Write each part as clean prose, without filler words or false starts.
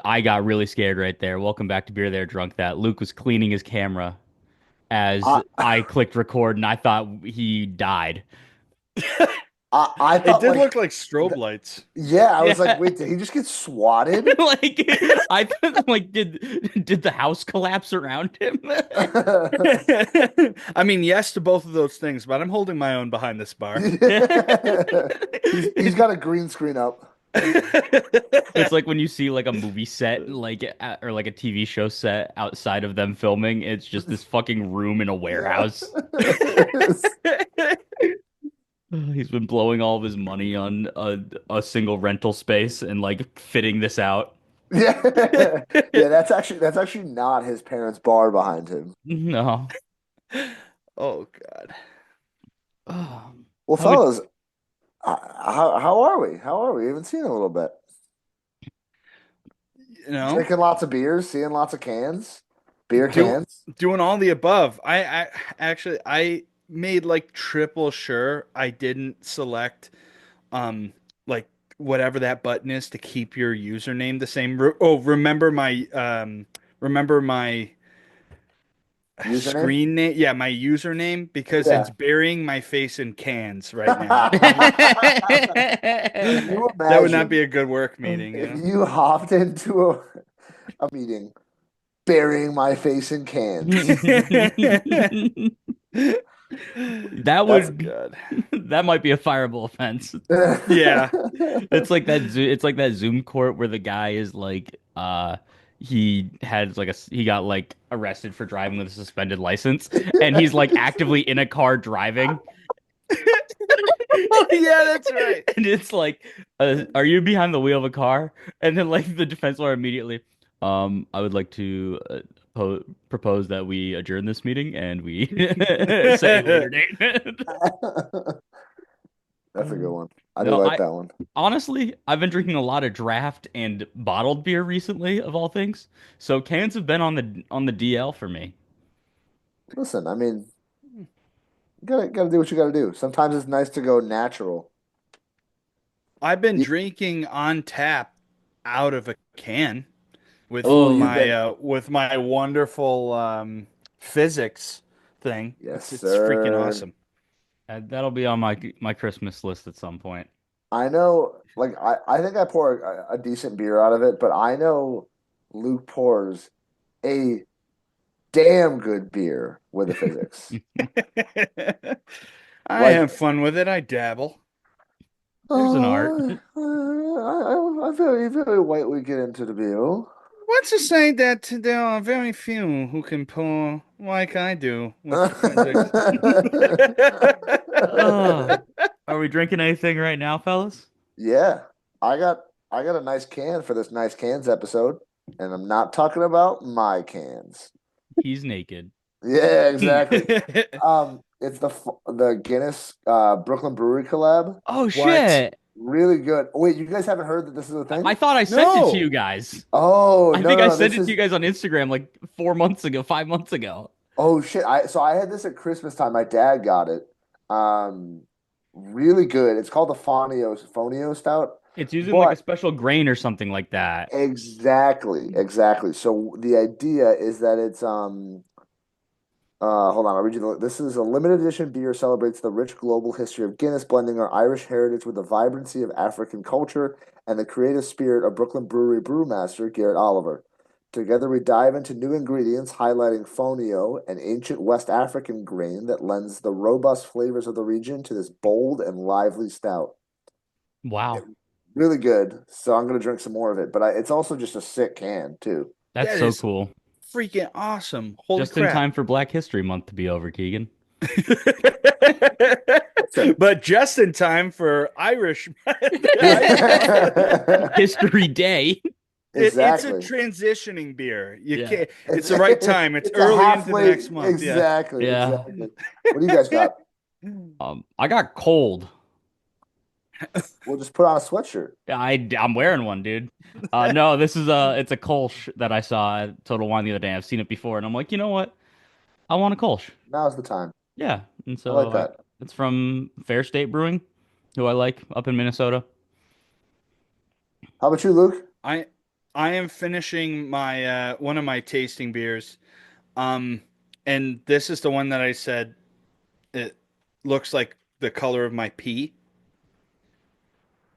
I got really scared right there. Welcome back to Beer There Drunk That. Luke was cleaning his camera as I, I clicked record, and I thought he died. I It thought did like, look like strobe lights. yeah, I was like, Yeah. wait, did he just get swatted? Like I thought, like, did the house collapse around him? I mean, yes to both of those things, but I'm holding my own behind this bar. He's got a green screen up. It's like when you see like a movie set, like or like a TV show set outside of them filming. It's just this fucking room in a Yeah. warehouse. He's been blowing all of his money on a single rental space and like fitting this out. Yeah. Yeah, that's actually not his parents' bar behind him. No. Oh God. Oh, Well, how would fellas, how are we? How are we? We haven't seen in a little bit. You know, Drinking lots of beers, seeing lots of cans, beer do cans. doing all the above. I made like triple sure I didn't select um like whatever that button is to keep your username the same. Remember my Username? screen name? Yeah, my username because it's Yeah. burying my face in cans right now. Can you That would not be imagine a good work meeting, you if know? you hopped into a meeting burying my face in cans? that Oh That's would God. that might be a fireable offense. Yeah. It's like that Zoom court where the guy is like he had like he got like arrested for driving with a suspended license and he's like actively in a car driving Oh yeah, that's right. and it's like are you behind the wheel of a car? And then like the defense lawyer immediately I would like to propose that we adjourn this meeting and we set a later date. a good one. I do No, like I that one. honestly, I've been drinking a lot of draft and bottled beer recently, of all things. So cans have been on the DL for me. Listen, I mean, you gotta do what you gotta do. Sometimes it's nice to go natural. I've been Y- drinking on tap out of a can Oh, you've been with my wonderful physics thing. yes, It's freaking sir. awesome. That'll be on my Christmas list at some point. I know, like I think I pour a decent beer out of it, but I know Luke pours a damn good beer with the physics. I Like, have fun with it. I dabble. There's an art. I very lightly get into the beer. What's to say that there are very few who can pour like I do with the physics? Uh, are we drinking anything right now, fellas? Yeah, I got a nice can for this nice cans episode, and I'm not talking about my cans. He's naked. Yeah, exactly. It's the Guinness Brooklyn Brewery collab. Oh What? shit. Really good. Oh, wait, you guys haven't heard that this is a I thing? thought I sent it to you No. guys. Oh, I no, think no, I no. sent This it to is you guys on Instagram like 4 months ago, 5 months ago. oh shit. I had this at Christmas time. My dad got it. Um, really good. It's called the Fonio Stout. It's using like a But special grain or something like that. exactly. So the idea is that it's hold on, I'll read you this is a limited edition beer celebrates the rich global history of Guinness, blending our Irish heritage with the vibrancy of African culture and the creative spirit of Brooklyn Brewery brewmaster Garrett Oliver. Together, we dive into new ingredients, highlighting fonio, an ancient West African grain that lends the robust flavors of the region to this bold and lively stout. Wow. Really good. So I'm going to drink some more of it, but it's also just a sick can too. That's That so is cool. freaking awesome. Holy Just in crap. time for Black History Month to be over, Keegan. Listen. But just in time for Irish month. History Day. It's a Exactly. transitioning beer. You Yeah. can't, It's it's the right time. It's it's a early into the halfway. next month. Yeah. Exactly, Yeah. exactly. What do you guys got? I got cold. We'll just put on a sweatshirt. I'm wearing one, dude. No, this is it's a Kolsch that I saw at Total Wine the other day. I've seen it before, and I'm like, you know what? I want a Kolsch. Now's the time. Yeah, and I like so that. it's from Fair State Brewing, who I like up in Minnesota. How about you, Luke? I I am finishing my one of my tasting beers. Um, and this is the one that I said it looks like the color of my pee.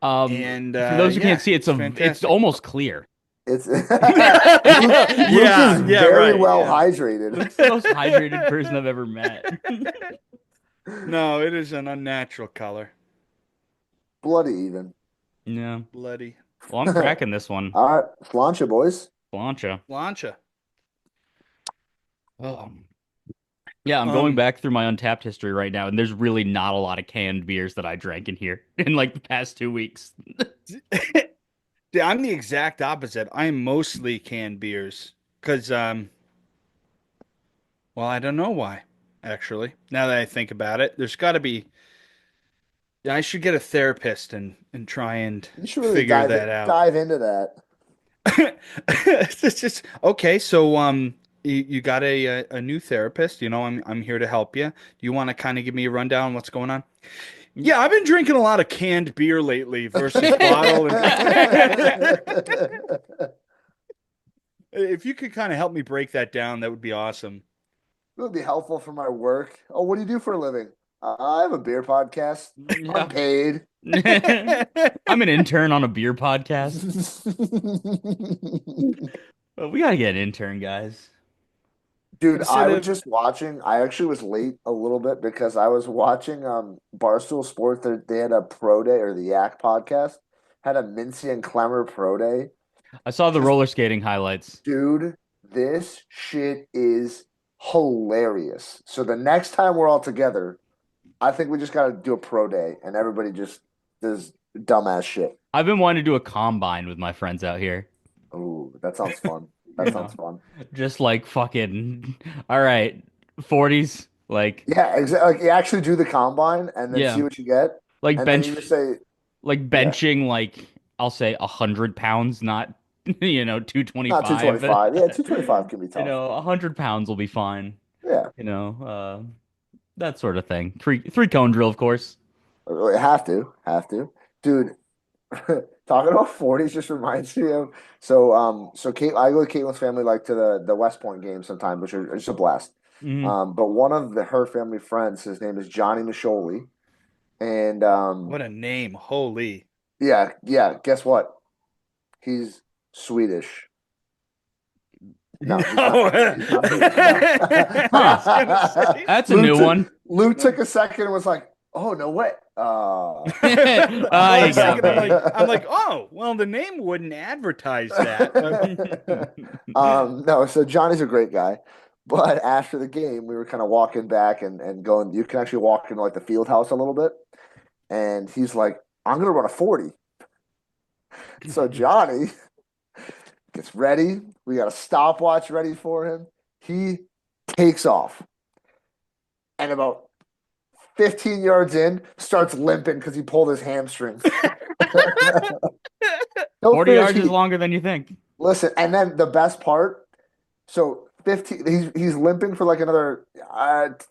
And For those who can't yeah, see, it's it's fantastic. almost clear. It's Luke is Yeah, yeah, very right. well Yeah. hydrated. Luke's the most hydrated person I've ever met. No, it is an unnatural color. Bloody even. Yeah. Bloody Well, I'm cracking this one. All right, Sláinte, boys. Plancha. Lancha. Oh. Yeah, I'm going Um, back through my Untapped history right now, and there's really not a lot of canned beers that I drank in here in like the past 2 weeks. I'm the exact opposite. I'm mostly canned beers because well, I don't know why, actually. Now that I think about it, there's got to be. Yeah, I should get a therapist and try and You should really figure that out. dive into that. It's just okay. So you got a new therapist. You know, I'm here to help you. Do you want to kind of give me a rundown on what's going on? Yeah, I've been drinking a lot of canned beer lately versus bottle. And if you could kind of help me break that down, that would be awesome. It would be helpful for my work. Oh, what do you do for a living? I have a beer podcast. Yeah. Unpaid. I'm an intern on a beer podcast. Well, we gotta get an intern, guys. Dude, I Instead was of just watching. I actually was late a little bit because I was watching Barstool Sports. They had a pro day, or the Yak podcast had a Mincy and Clemmer pro day. I saw the Just roller skating highlights. dude, this shit is hilarious. So the next time we're all together, I think we just got to do a pro day and everybody just does dumbass shit. I've been wanting to do a combine with my friends out here. Ooh, that sounds fun. You That sounds know, fun. just like fucking, all right, 40s, like, Yeah, exactly. Like you actually do the combine and then see yeah, what you get, like and then you just say, yeah, benching, like, I'll say 100 pounds, not, not 225. 225. Yeah, 225 can be You tough. know, 100 pounds will be fine. Yeah, You know, that sort of thing. Three cone drill, of course. have to, dude. Talking about 40s just reminds me of so Kate, I go to Caitlin's family like to the West Point games sometimes, which are just a blast. Hmm. But one of her family friends, his name is Johnny Masholi, and what a name, holy. yeah, guess what? He's Swedish. No, he's not. No, He's not Swedish. No. I Huh. was gonna say. That's a Luke new took one. Luke took a second and was like, "Oh no, way." Ah, For you a got second, me. I'm like, oh, well, the name wouldn't advertise that. No, so Johnny's a great guy. But after the game, we were kind of walking back and going, you can actually walk into like the field house a little bit. And he's like, I'm gonna run a 40. So Johnny gets ready. We got a stopwatch ready for him. He takes off. And about 15 yards in, starts limping because he pulled his hamstring. He'll 40 finish. yards is longer than you think. Listen, and then the best part, so 15, he's limping for like another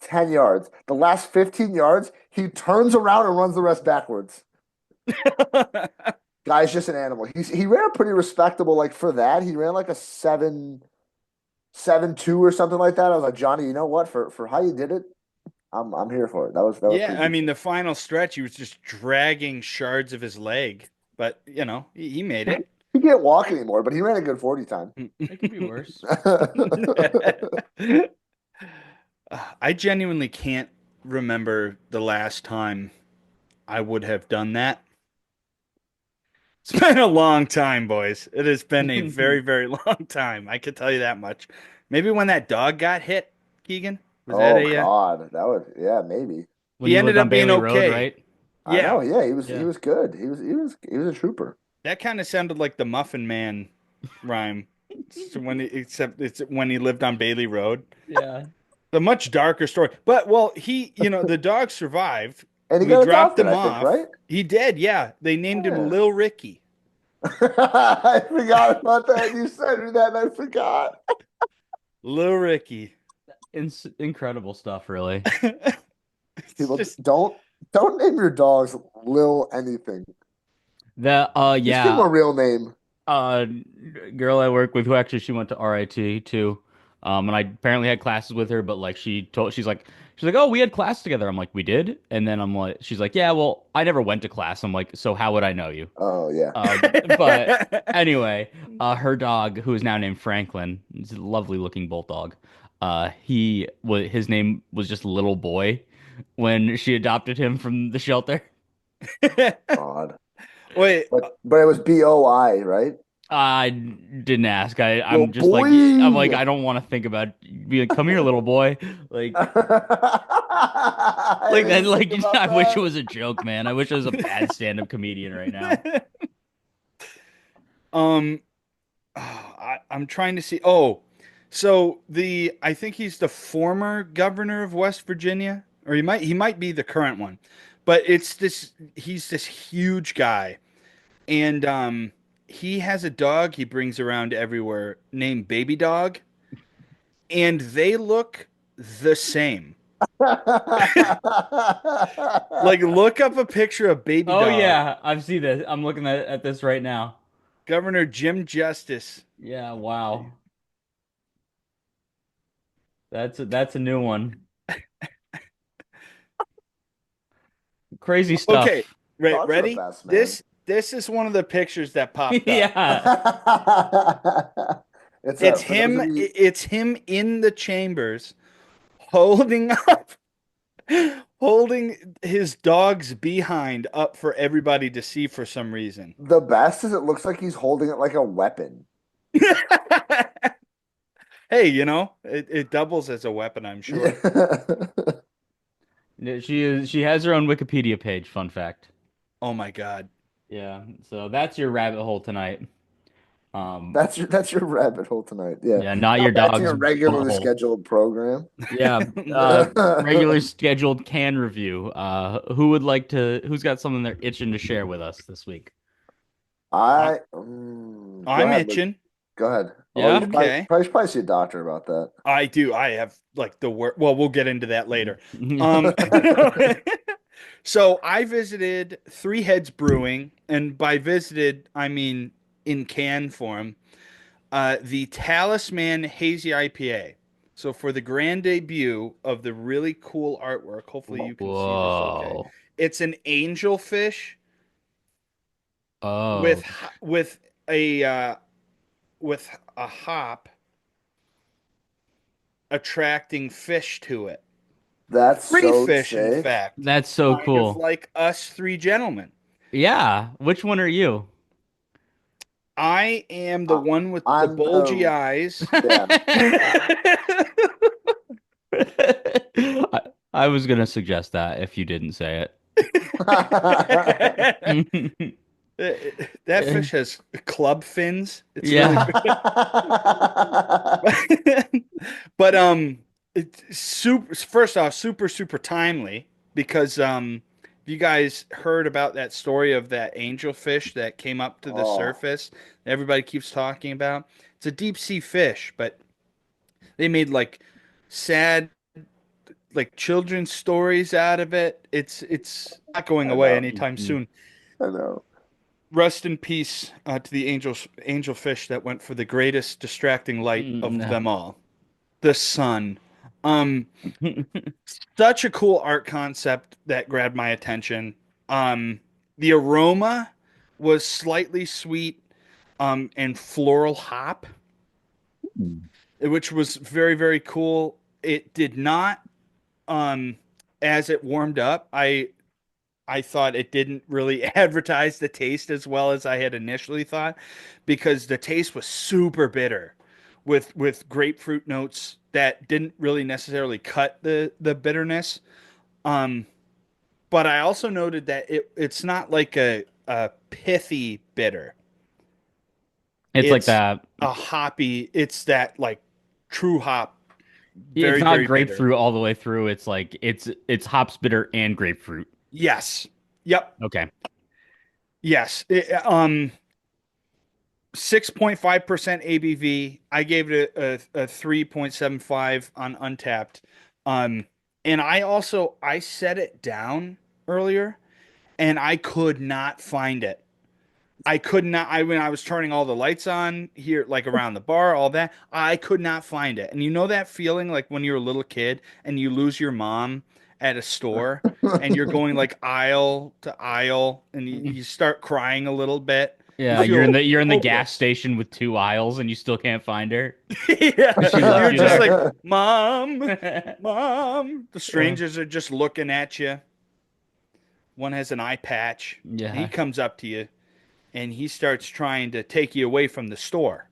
10 yards. The last 15 yards, he turns around and runs the rest backwards. Guy's just an animal. He ran a pretty respectable, like for that, he ran like a 7.2 or something like that. I was like, Johnny, you know what? For how you did it, I'm here for it. That was Yeah, pretty I good. mean, the final stretch, he was just dragging shards of his leg, but he made it. He can't walk anymore, but he ran a good 40 time. It could be worse. I genuinely can't remember the last time I would have done that. It's been a long time, boys. It has been a very, very long time. I can tell you that much. Maybe when that dog got hit, Keegan, was that Oh a? God, that would, yeah, maybe. When He you ended lived on up being Bailey Road, okay. right? I Yeah, know. Yeah, he Yeah. was good. He was a trooper. that kind of sounded like the Muffin Man rhyme. Except it's when he lived on Bailey Road. Yeah. The much darker story. But well, the dog survived. And he We got dropped adopted, him I think, off. right? He did, yeah. They named him Yeah. Lil Ricky. I forgot about that. You sent me that and I forgot. Lil Ricky. Incredible stuff, really. It's People just don't name your dogs Lil anything. The Just give him yeah, a real name. uh girl I work with who actually she went to RIT too. And I apparently had classes with her, but like she's like, "Oh, we had class together." I'm like, "We did?" And then I'm like she's like, "Yeah, well, I never went to class." I'm like, "So how would I know you?" Oh yeah. But anyway, her dog, who is now named Franklin, is a lovely looking bulldog. His name was just Little Boy when she adopted him from the shelter. Odd. Wait, But it was BOI, right? I didn't ask. Little I'm just like I'm like boy. I don't want to think about being like, come here, little boy. Like I like didn't that. even think Like about I wish it that. was a joke, man. I wish I was a bad stand-up comedian right now. um, I'm trying to see. Oh, so the I think he's the former governor of West Virginia, or he might be the current one, but it's this he's this huge guy, and he has a dog he brings around everywhere named Baby Dog, and they look the same. Like, look up a picture of Baby Oh Dog, yeah, I've seen this. I'm looking at this right now. Governor Jim Justice. Yeah, wow. That's a new one. Crazy Okay, stuff. right, Dogs are the ready? best, man. This is one of the pictures that popped up. Yeah. It's It's for those him. of you. It's him in the chambers, holding up, holding his dog's behind up for everybody to see for some reason. The best is it looks like he's holding it like a weapon. Hey, it doubles as a weapon, I'm sure. Yeah. She has her own Wikipedia page, fun fact. Oh my God. Yeah, so that's your rabbit hole tonight. Um, That's your rabbit hole tonight. Yeah. yeah, not Now your back to dog's your regularly butthole. scheduled program. Yeah, regular scheduled can review. Who's got something they're itching to share with us this week? I, Go I'm ahead, Luke. itching. Go ahead. Although you Yeah. should probably, Okay. probably, should probably see a doctor about that. I do. I have like the work. Well, we'll get into that later. Um, so I visited Three Heads Brewing, and by visited, I mean in can form, the Talisman Hazy IPA. So for the grand debut of the really cool artwork, hopefully you can see this okay. Whoa. It's an angelfish Oh. with with a with a hop attracting fish to it. That's Three so fish, in sick. fact, That's so kind of cool. like us three gentlemen. Yeah. Which one are you? I am the I, one with the I'm bulgy the eyes. yeah. I, I was gonna suggest that if you didn't say it. That fish has club fins. It's really Yeah. good. But it's super. First off, super super timely because you guys heard about that story of that angelfish that came up to the Oh, surface that everybody keeps talking about. It's a deep sea fish, but they made like sad like children's stories out of it. It's not going I away know. anytime soon. I know. Rest in peace to the angelfish that went for the greatest distracting light of No. them all, the sun. Um, Such a cool art concept that grabbed my attention. The aroma was slightly sweet, and floral hop, which was very, very cool. It did not, um, as it warmed up, I thought it didn't really advertise the taste as well as I had initially thought, because the taste was super bitter with grapefruit notes that didn't really necessarily cut the bitterness. Um, but I also noted that it's not like a pithy bitter. It's like It's that. a hoppy, it's that like true hop, It's very, not very bitter. grapefruit all the way through. It's like it's hops bitter and grapefruit. Yes. Yep. Okay. Yes. 6.5% ABV. I gave it a 3.75 on Untapped. Um, and I set it down earlier and I could not find it. I could not. When I was turning all the lights on here, like around the bar, all that, I could not find it. And you know that feeling like when you're a little kid and you lose your mom at a store and you're going like aisle to aisle and you start crying a little bit. You Yeah, feel you're in the gas hopeless. station with two aisles and you still can't find her Yeah, because she left you're you just like, there. Mom, Mom. The Uh, strangers are just looking at you. One has an eye patch. And he yeah. comes up to you and he starts trying to take you away from the store.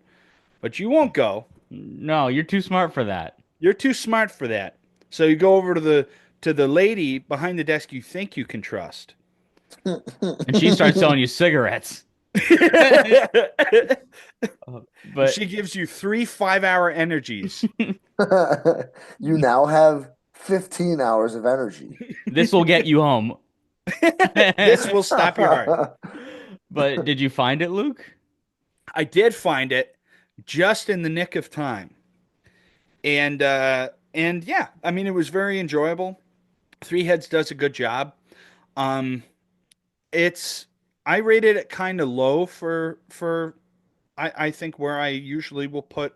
But you won't go. No, you're too smart for that. You're too smart for that. So you go over to the lady behind the desk you think you can trust. And she starts selling you cigarettes. But She gives you three 5 hour energies. You now have 15 hours of energy. this will get you home. This will stop your heart. But did you find it, Luke? I did find it just in the nick of time. And yeah, I mean it was very enjoyable. Three Heads does a good job. Um it's I rated it kind of low for I think where I usually will put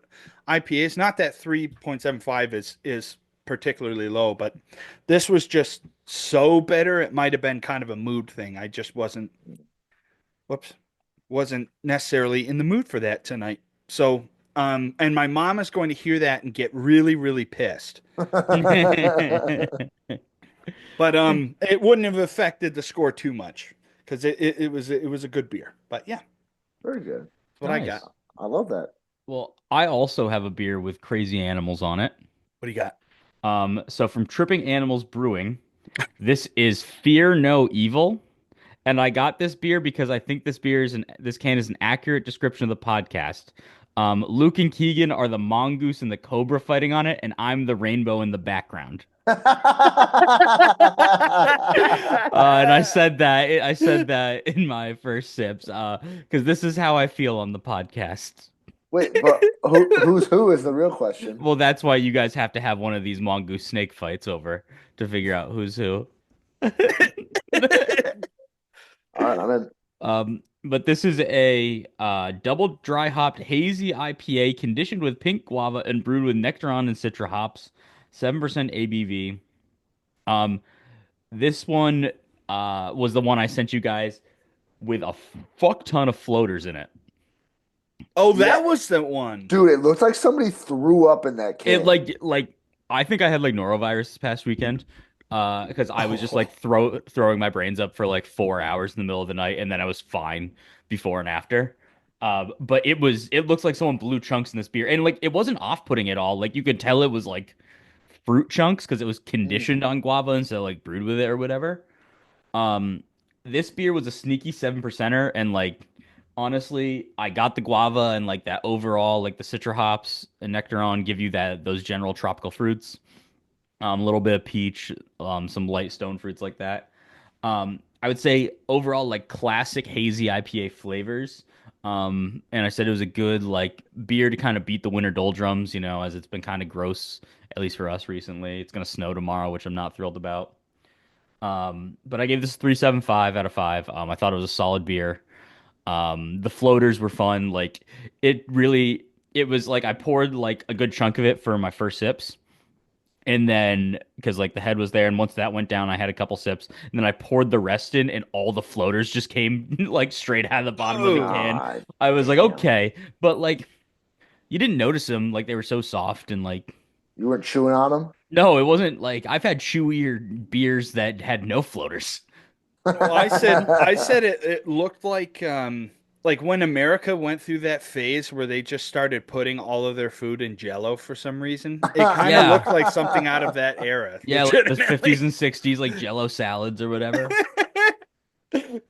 IPAs. Not that 3.75 is particularly low, but this was just so bitter. It might have been kind of a mood thing. I just whoops, wasn't necessarily in the mood for that tonight. So, and my mom is going to hear that and get really, really pissed. But it wouldn't have affected the score too much because it was a good beer. But yeah, Very good. that's what I got. Nice. I love that. Well, I also have a beer with crazy animals on it. What do you got? So from Tripping Animals Brewing, this is Fear No Evil. And I got this beer because I think this can is an accurate description of the podcast. Luke and Keegan are the mongoose and the cobra fighting on it, and I'm the rainbow in the background. And I said that in my first sips, because this is how I feel on the podcast. Wait, but who's who is the real question. Well, that's why you guys have to have one of these mongoose snake fights over to figure out who's who. All right, I'm in. But this is a double dry hopped hazy IPA conditioned with pink guava and brewed with nectaron and citra hops, 7% ABV. Um, this one was the one I sent you guys with a fuck ton of floaters in it. Oh, Yeah, that was the one. dude, it looks like somebody threw up in that It can. like I think I had like norovirus this past weekend. Because I was just Oh, like throwing my brains up for like 4 hours in the middle of the night, and then I was fine before and after. But it looks like someone blew chunks in this beer, and like it wasn't off-putting at all. Like you could tell it was like fruit chunks because it was mm. conditioned on guava instead of like brewed with it or whatever. Um, this beer was a sneaky 7%er, and like honestly, I got the guava and like that overall, like the citra hops and nectaron give you those general tropical fruits. A little bit of peach, some light stone fruits like that. I would say overall like classic hazy IPA flavors. And I said it was a good like beer to kind of beat the winter doldrums, as it's been kind of gross, at least for us recently. It's gonna snow tomorrow, which I'm not thrilled about. But I gave this 3.75 out of 5. I thought it was a solid beer. The floaters were fun. Like it was like I poured like a good chunk of it for my first sips. And then, because like the head was there, and once that went down, I had a couple sips, and then I poured the rest in, and all the floaters just came like straight out of the bottom of the Oh, can. God I was like, damn. okay, but like you didn't notice them, like they were so soft, and like You weren't chewing on them? no, it wasn't like I've had chewier beers that had no floaters. well, I said it looked like when America went through that phase where they just started putting all of their food in Jello for some reason. It kind of Yeah, looked like something out of that era, yeah, like the 50s legitimately. and 60s, like Jello salads or whatever.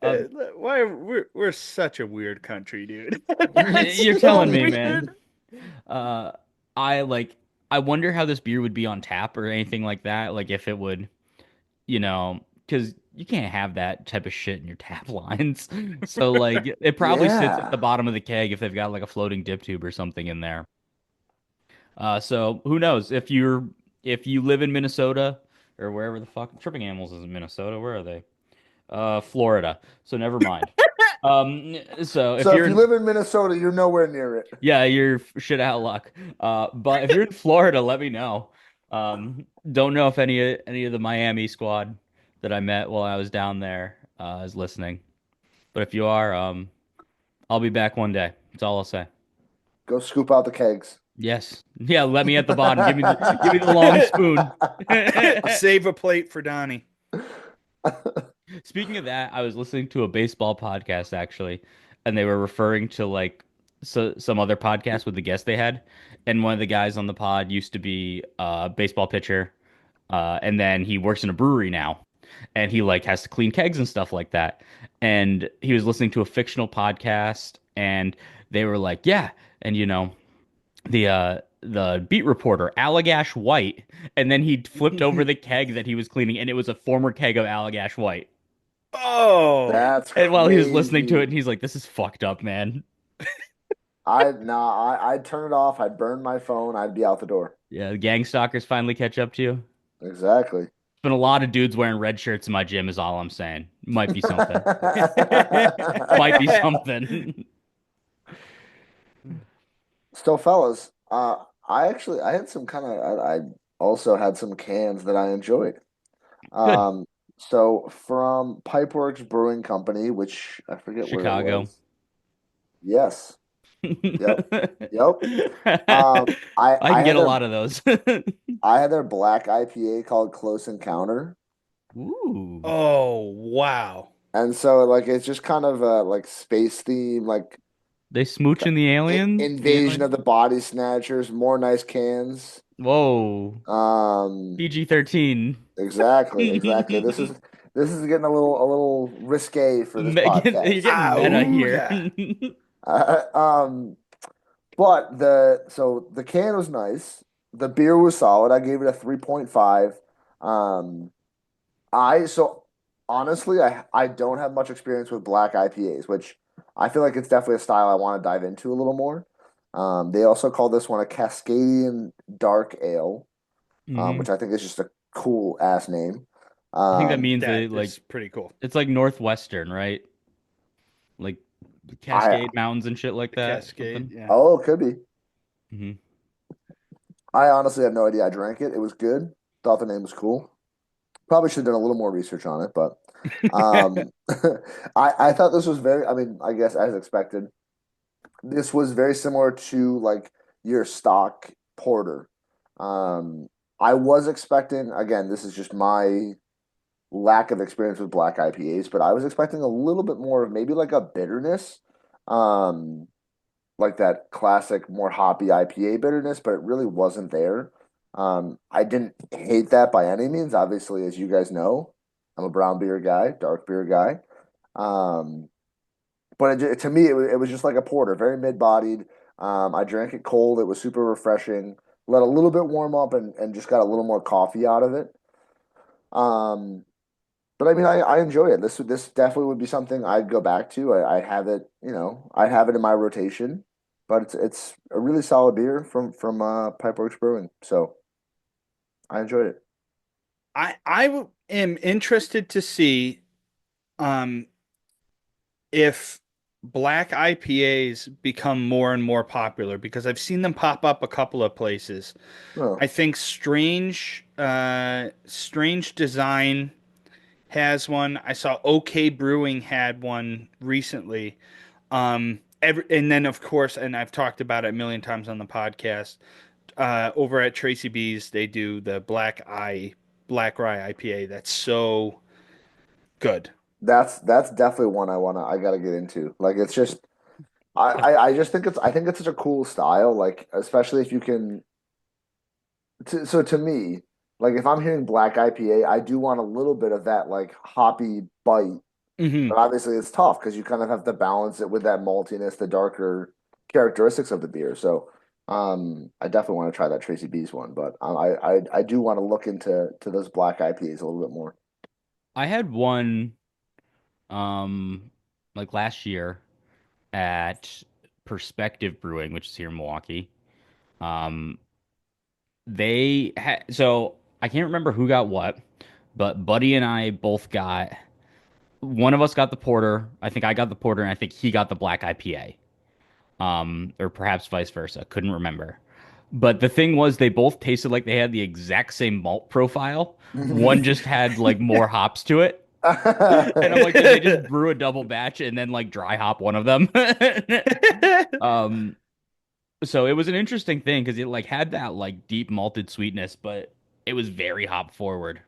Um, Why we're such a weird country, dude. It's you're so telling me, man. weird. Uh, I like. I wonder how this beer would be on tap or anything like that. Like if it would, because you can't have that type of shit in your tap lines. So like it probably sits at the Yeah. bottom of the keg if they've got like a floating dip tube or something in there. So who knows if you live in Minnesota or wherever the fuck Tripping Animals is in Minnesota. Where are they? Florida. So never mind. So if So you're if you in, live in Minnesota, you're nowhere near it. yeah, you're shit out of luck. But if you're in Florida, let me know. Don't know if any of the Miami squad that I met while I was down there is listening. But if you are, I'll be back one day. That's all I'll say. Go scoop out the kegs. Yes. Yeah, let me at the bottom. Give me the long spoon. Save a plate for Donnie. Speaking of that, I was listening to a baseball podcast actually, and they were referring to like some other podcast with the guest they had, and one of the guys on the pod used to be a baseball pitcher, and then he works in a brewery now, and he like has to clean kegs and stuff like that. And he was listening to a fictional podcast, and they were like, yeah, and the beat reporter Allagash White, and then he flipped over the keg that he was cleaning, and it was a former keg of Allagash White. Oh, That's And while he was listening to it, crazy. and he's like, "This is fucked up, man." I'd turn it off. I'd burn my phone. I'd be out the door. Yeah, the gang stalkers finally catch up to you. Exactly. It's been a lot of dudes wearing red shirts in my gym, is all I'm saying. Might be something. Might be something. So, fellas, I had some kind of I also had some cans that I enjoyed. Good. Um, so from Pipeworks Brewing Company, which I forget where it Chicago. was. Yes. Yep. I Yep. Um, I can get a lot of those. I had their black IPA called Close Encounter. Ooh. oh, wow. And so like it's just kind of a like space theme, like They smooching the alien? The invasion alien? of the body snatchers, more nice cans. Whoa. Um, PG-13. exactly, exactly. This is getting a little risque for this Megan, you're podcast. getting meta here. Auga. Uh, um, but the can was nice. The beer was solid. I gave it a 3.5. Um, I so honestly, I don't have much experience with black IPAs, which I feel like it's definitely a style I want to dive into a little more. They also call this one a Cascadian Dark Ale, hmm which I think is just a cool ass name. I think that Um, means they That like is pretty cool. it's like Northwestern, right? Like I Cascade Mountains and shit like The that. Cascade, Something. yeah. oh, it could be. hmm I honestly have no idea. I drank it. It was good. Thought the name was cool. Probably should have done a little more research on it, but um, I thought this was very. I mean, I guess as expected, this was very similar to like your stock porter. Um, I was expecting, again, this is just my lack of experience with black IPAs, but I was expecting a little bit more of maybe like a bitterness, um, like that classic more hoppy IPA bitterness, but it really wasn't there. I didn't hate that by any means. Obviously, as you guys know, I'm a brown beer guy, dark beer guy. Um, but to me, it was just like a porter, very mid-bodied. I drank it cold. It was super refreshing. Let a little bit warm up and just got a little more coffee out of it. Um, but I mean, I enjoy it. This definitely would be something I'd go back to. I have it, I have it in my rotation. But it's a really solid beer from Pipeworks Brewing. So I enjoyed it. Am interested to see um if black IPAs become more and more popular because I've seen them pop up a couple of places. Oh, I think Strange Design has one. I saw OK Brewing had one recently. And then of course, and I've talked about it a million times on the podcast. Over at Tracy B's, they do the Black Rye IPA. That's so good. that's definitely one I gotta get into. Like it's just I just think it's such a cool style. Like especially if you can. So to me, like if I'm hearing black IPA, I do want a little bit of that like hoppy bite. Hmm. But obviously it's tough because you kind of have to balance it with that maltiness, the darker characteristics of the beer. So I definitely want to try that Tracy B's one, but I do want to look into those black IPAs a little bit more. I had one um like last year at Perspective Brewing, which is here in Milwaukee. Um they had so I can't remember who got what, but Buddy and I both got one of us got the porter. I think I got the porter, and I think he got the black IPA. Or perhaps vice versa. Couldn't remember. But the thing was, they both tasted like they had the exact same malt profile. One just had like more hops to it. And I'm like, did they just brew a double batch and then like dry hop one of them? Um, so it was an interesting thing because it like had that like deep malted sweetness, but it was very hop forward.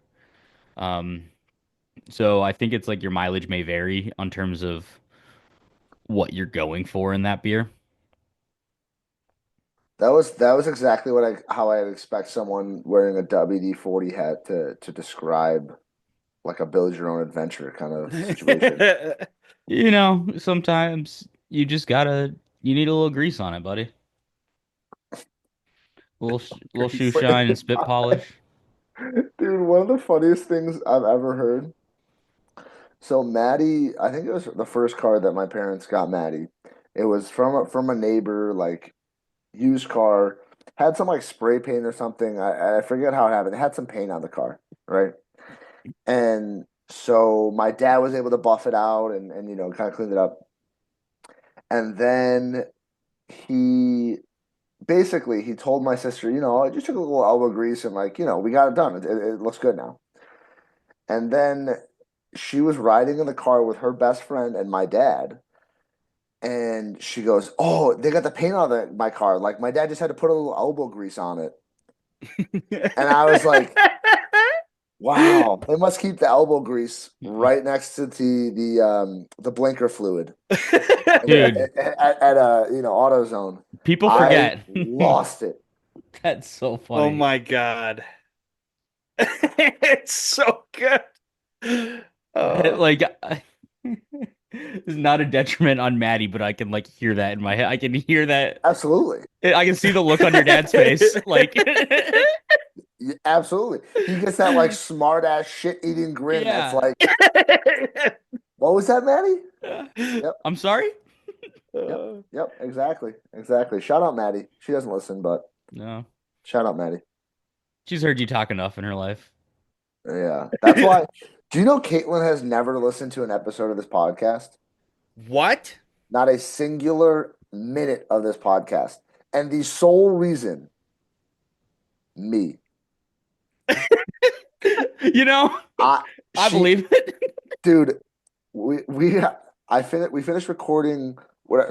Um, so I think it's like your mileage may vary on terms of what you're going for in that beer. That was exactly what I how I'd expect someone wearing a WD-40 hat to describe like a build your own adventure kind of situation. You know, sometimes you just gotta, you need a little grease on it, buddy. Little shoe Grease. shine and spit polish. Dude, one of the funniest things I've ever heard. So Maddie, I think it was the first car that my parents got Maddie. It was from a neighbor, like used car, had some like spray paint or something. I forget how it happened. It had some paint on the car, right? And so my dad was able to buff it out and kind of clean it up. And then he basically he told my sister, I just took a little elbow grease and like, we got it done. It looks good now. And then she was riding in the car with her best friend and my dad. And she goes, "Oh, they got the paint on my car. Like my dad just had to put a little elbow grease on it." And I was like, "Wow, they must keep the elbow grease right next to the blinker fluid Dude, at a AutoZone." people I forget. lost it. That's so Oh funny. my God. It's so good. Oh. Like, it's not a detriment on Maddie, but I can like hear that in my head. I can hear that. Absolutely. I can see the look on your dad's face. Like, Yeah, absolutely. He gets that like smart ass shit eating grin that's yeah. like, "What was that, Maddie?" Yep. I'm sorry? Yep. Yep. Exactly. Exactly. Shout out Maddie. She doesn't listen, but No. shout out Maddie. She's heard you talk enough in her life. Yeah. That's why. Do you know Caitlin has never listened to an episode of this podcast? What? Not a singular minute of this podcast. And the sole reason, me. You know, I I she believe it. dude, we finished recording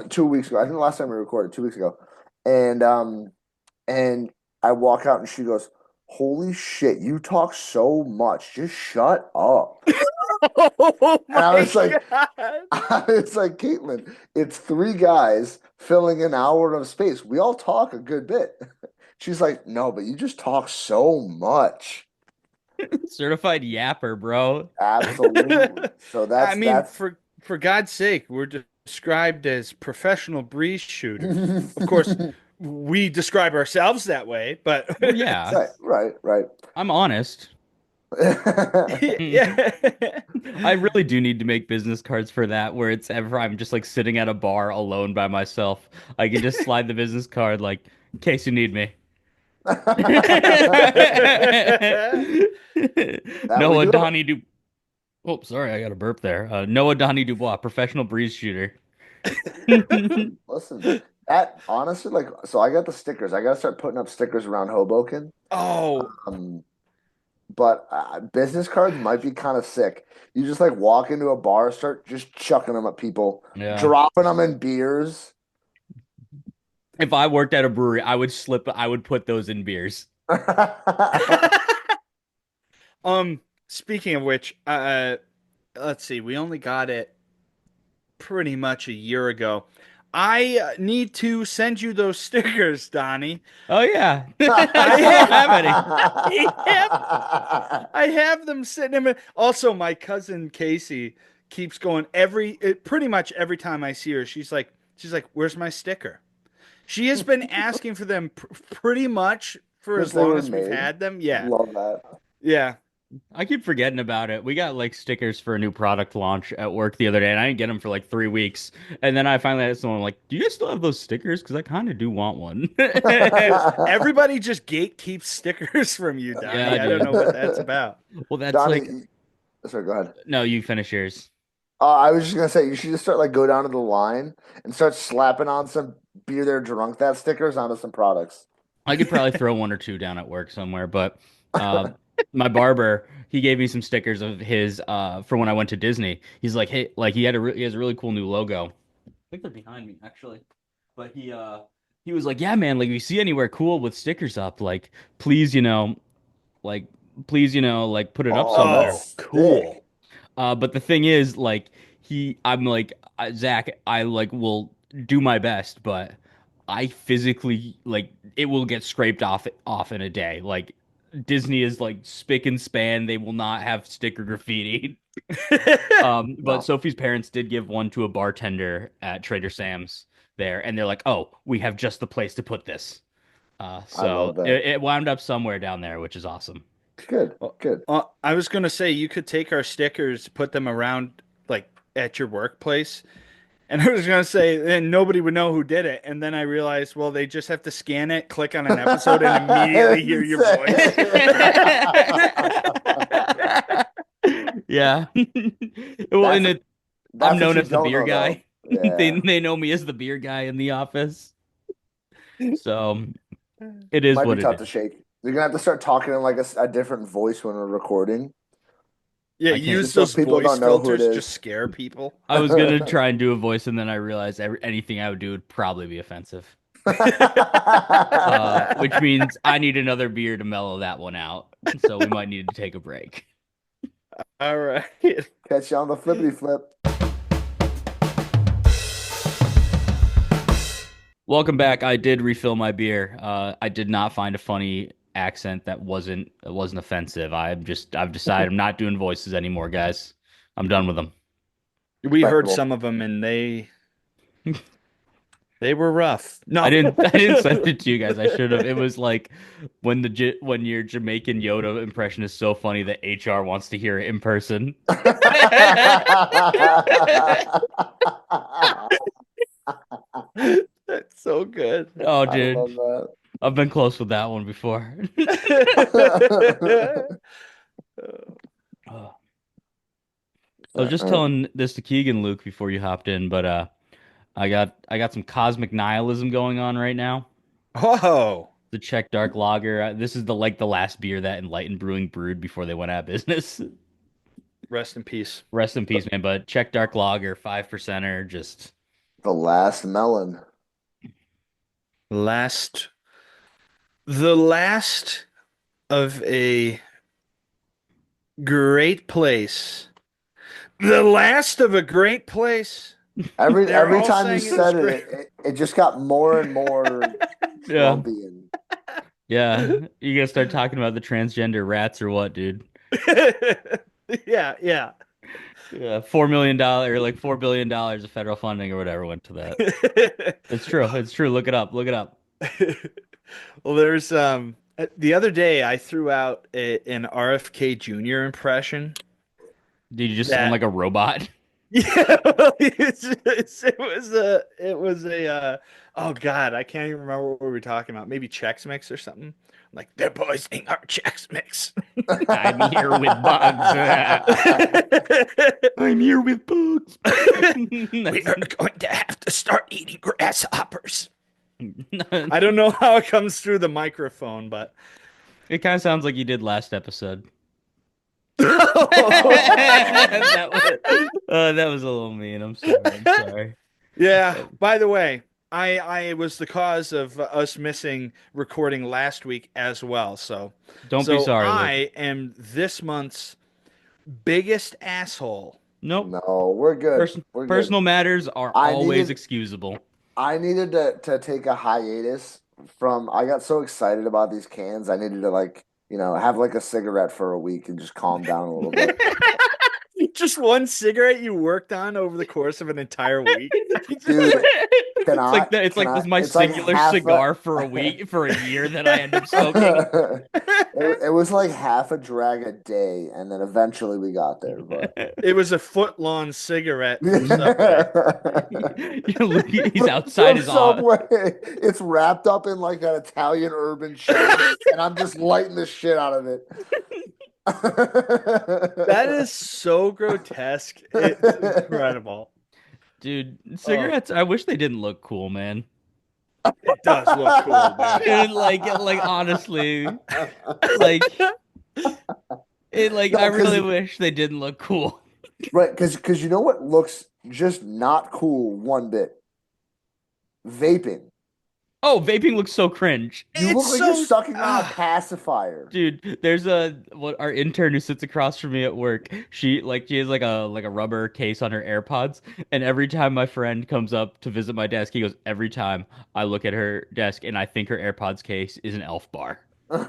2 weeks ago. I think the last time we recorded 2 weeks ago. And and I walk out and she goes, "Holy shit, you talk so much. Just shut up." Oh And I my was like, God. it's like, Caitlin, it's three guys filling an hour of space. We all talk a good bit. She's like, "No, but you just talk so much." Certified yapper, bro. Absolutely. So I mean, that's for God's sake, we're described as professional breeze shooters. Of course, we describe ourselves that way, but Well, yeah, right, right, right. I'm honest. yeah. I really do need to make business cards for that, where it's ever I'm just like sitting at a bar alone by myself. I can just slide the business card, like, in case you need me. That we Noah do have. Donnie Du. Oh, sorry, I got a burp there. Noah Donnie Dubois, professional breeze shooter. Listen, that honestly, like, so I got the stickers. I got to start putting up stickers around Hoboken. Oh, Um, but business cards might be kind of sick. You just like walk into a bar, start just chucking them at people, Yeah. dropping them in beers. If I worked at a brewery, I would put those in beers. speaking of which, let's see. We only got it pretty much a year ago. I need to send you those stickers, Donnie. Oh yeah. I I don't have, have any. I have, I have them sitting in. Also, my cousin Casey keeps going pretty much every time I see her. She's like, "Where's my sticker?" She has been asking for them pretty much for Since as they long were as we've made. had them. Yeah, Love that. yeah. I keep forgetting about it. We got like stickers for a new product launch at work the other day, and I didn't get them for like 3 weeks. And then I finally had someone like, "Do you guys still have those stickers? Because I kind of do want one." Everybody just gatekeeps stickers from you, Yeah, Donnie. I don't know dude. what that's about. Well, that's like, Donnie, sorry, go ahead. no, you finish yours. I was just gonna say you should just start like go down to the line and start slapping on some beer they're drunk that stickers onto some products. I could probably throw one or two down at work somewhere, but uh, my barber, he gave me some stickers of his for when I went to Disney. He's like, hey, like he has a really cool new logo. I think they're behind me actually, but he was like, yeah, man, like if you see anywhere cool with stickers up, like please, like like put it up Oh, somewhere. Oh, that's cool. sick. But the thing is, like I'm like Zach, I like will do my best, but I physically like it will get scraped off in a day. Like Disney is like spick and span; they will not have sticker graffiti. But No, Sophie's parents did give one to a bartender at Trader Sam's there, and they're like, "Oh, we have just the place to put this." I So love that. it wound up somewhere down there, which is awesome. Good, Well, good. I was gonna say you could take our stickers, put them around like at your workplace, and I was gonna say then nobody would know who did it. And then I realized, well, they just have to scan it, click on an episode, and immediately hear your voice. Yeah. Well, That's and what I'm that's what known you as the don't beer know though. guy. They Yeah, they know me as the beer guy in the office. So it is might be what it tough to is. shake. You're gonna have to start talking in like a different voice when we're recording, Yeah, I can't. use just so those people voice don't know who it filters, is. just scare people. I was gonna try and do a voice, and then I realized anything I would do would probably be offensive. Which means I need another beer to mellow that one out. So we might need to take a break. All right. Catch you on the flippity flip. Welcome back. I did refill my beer. I did not find a funny accent that wasn't offensive. I've decided I'm not doing voices anymore, guys. I'm done with them. We heard Respectable. some of them and they were rough. I No. didn't I didn't send it to you guys. I should have. It was like when your Jamaican Yoda impression is so funny that HR wants to hear it in person. That's so good. Oh, I dude, love that. I've been close with that one before. Oh. I was just telling this to Keegan, Luke, before you hopped in, but I got some cosmic nihilism going on right now. Oh, The Czech Dark Lager. This is the last beer that Enlightened Brewing brewed before they went out of business. rest in peace. Rest in peace, man. But Czech Dark Lager, 5%er, just The last melon. Last, the last of a great place. The last of a great place. They're Every all time you saying it was said it, great. it just got more and more yeah, Trumpian. yeah. You gonna start talking about the transgender rats or what, dude? Yeah, yeah. Yeah, $4 million or like $4 billion of federal funding or whatever went to that. It's true. It's true. Look it up. Look it up. Well, there's the other day I threw out an RFK Jr. impression Did you just sound that like a robot? yeah, it was a oh God, I can't even remember what we were talking about. Maybe Chex Mix or something. I'm like they're poisoning our Chex Mix. I'm here with bugs. I'm here with bugs. We are going to have to start eating grasshoppers. It I don't know how it comes through the microphone, but kind of sounds like you did last episode. Oh, That was a little mean. I'm sorry. I'm sorry. yeah. Uh, By the way, I was the cause of us missing recording last week as well. So Don't be so sorry, Luke. I am this month's biggest asshole. Nope. no, we're good. We're good. Personal matters are I always needed excusable. I needed to take a hiatus from I got so excited about these cans. I needed to like, have like a cigarette for a week and just calm down a little bit. Just one cigarette you worked on over the course of an entire week. Dude, It's like that. It's can like I this my it's like singular half cigar for a a week, for a year that I end up smoking. it was like half a drag a day, and then eventually we got there, but It was a foot-long cigarette from Subway. He's outside from his off. Subway. It's wrapped up in like an Italian urban cheese, and I'm just lighting the shit out of it. That is so grotesque. It's incredible. Dude, Oh, cigarettes, I wish they didn't look cool, man. it does look cool, dude. Dude, like honestly, like I No, really because wish they didn't look cool. right, because you know what looks just not cool one bit? Vaping. Oh, vaping looks so cringe. You It's look like you're so sucking on a pacifier. Dude, there's a what our intern who sits across from me at work. She has like a rubber case on her AirPods, and every time my friend comes up to visit my desk, he goes, "Every time I look at her desk and I think her AirPods case is an Elf bar." And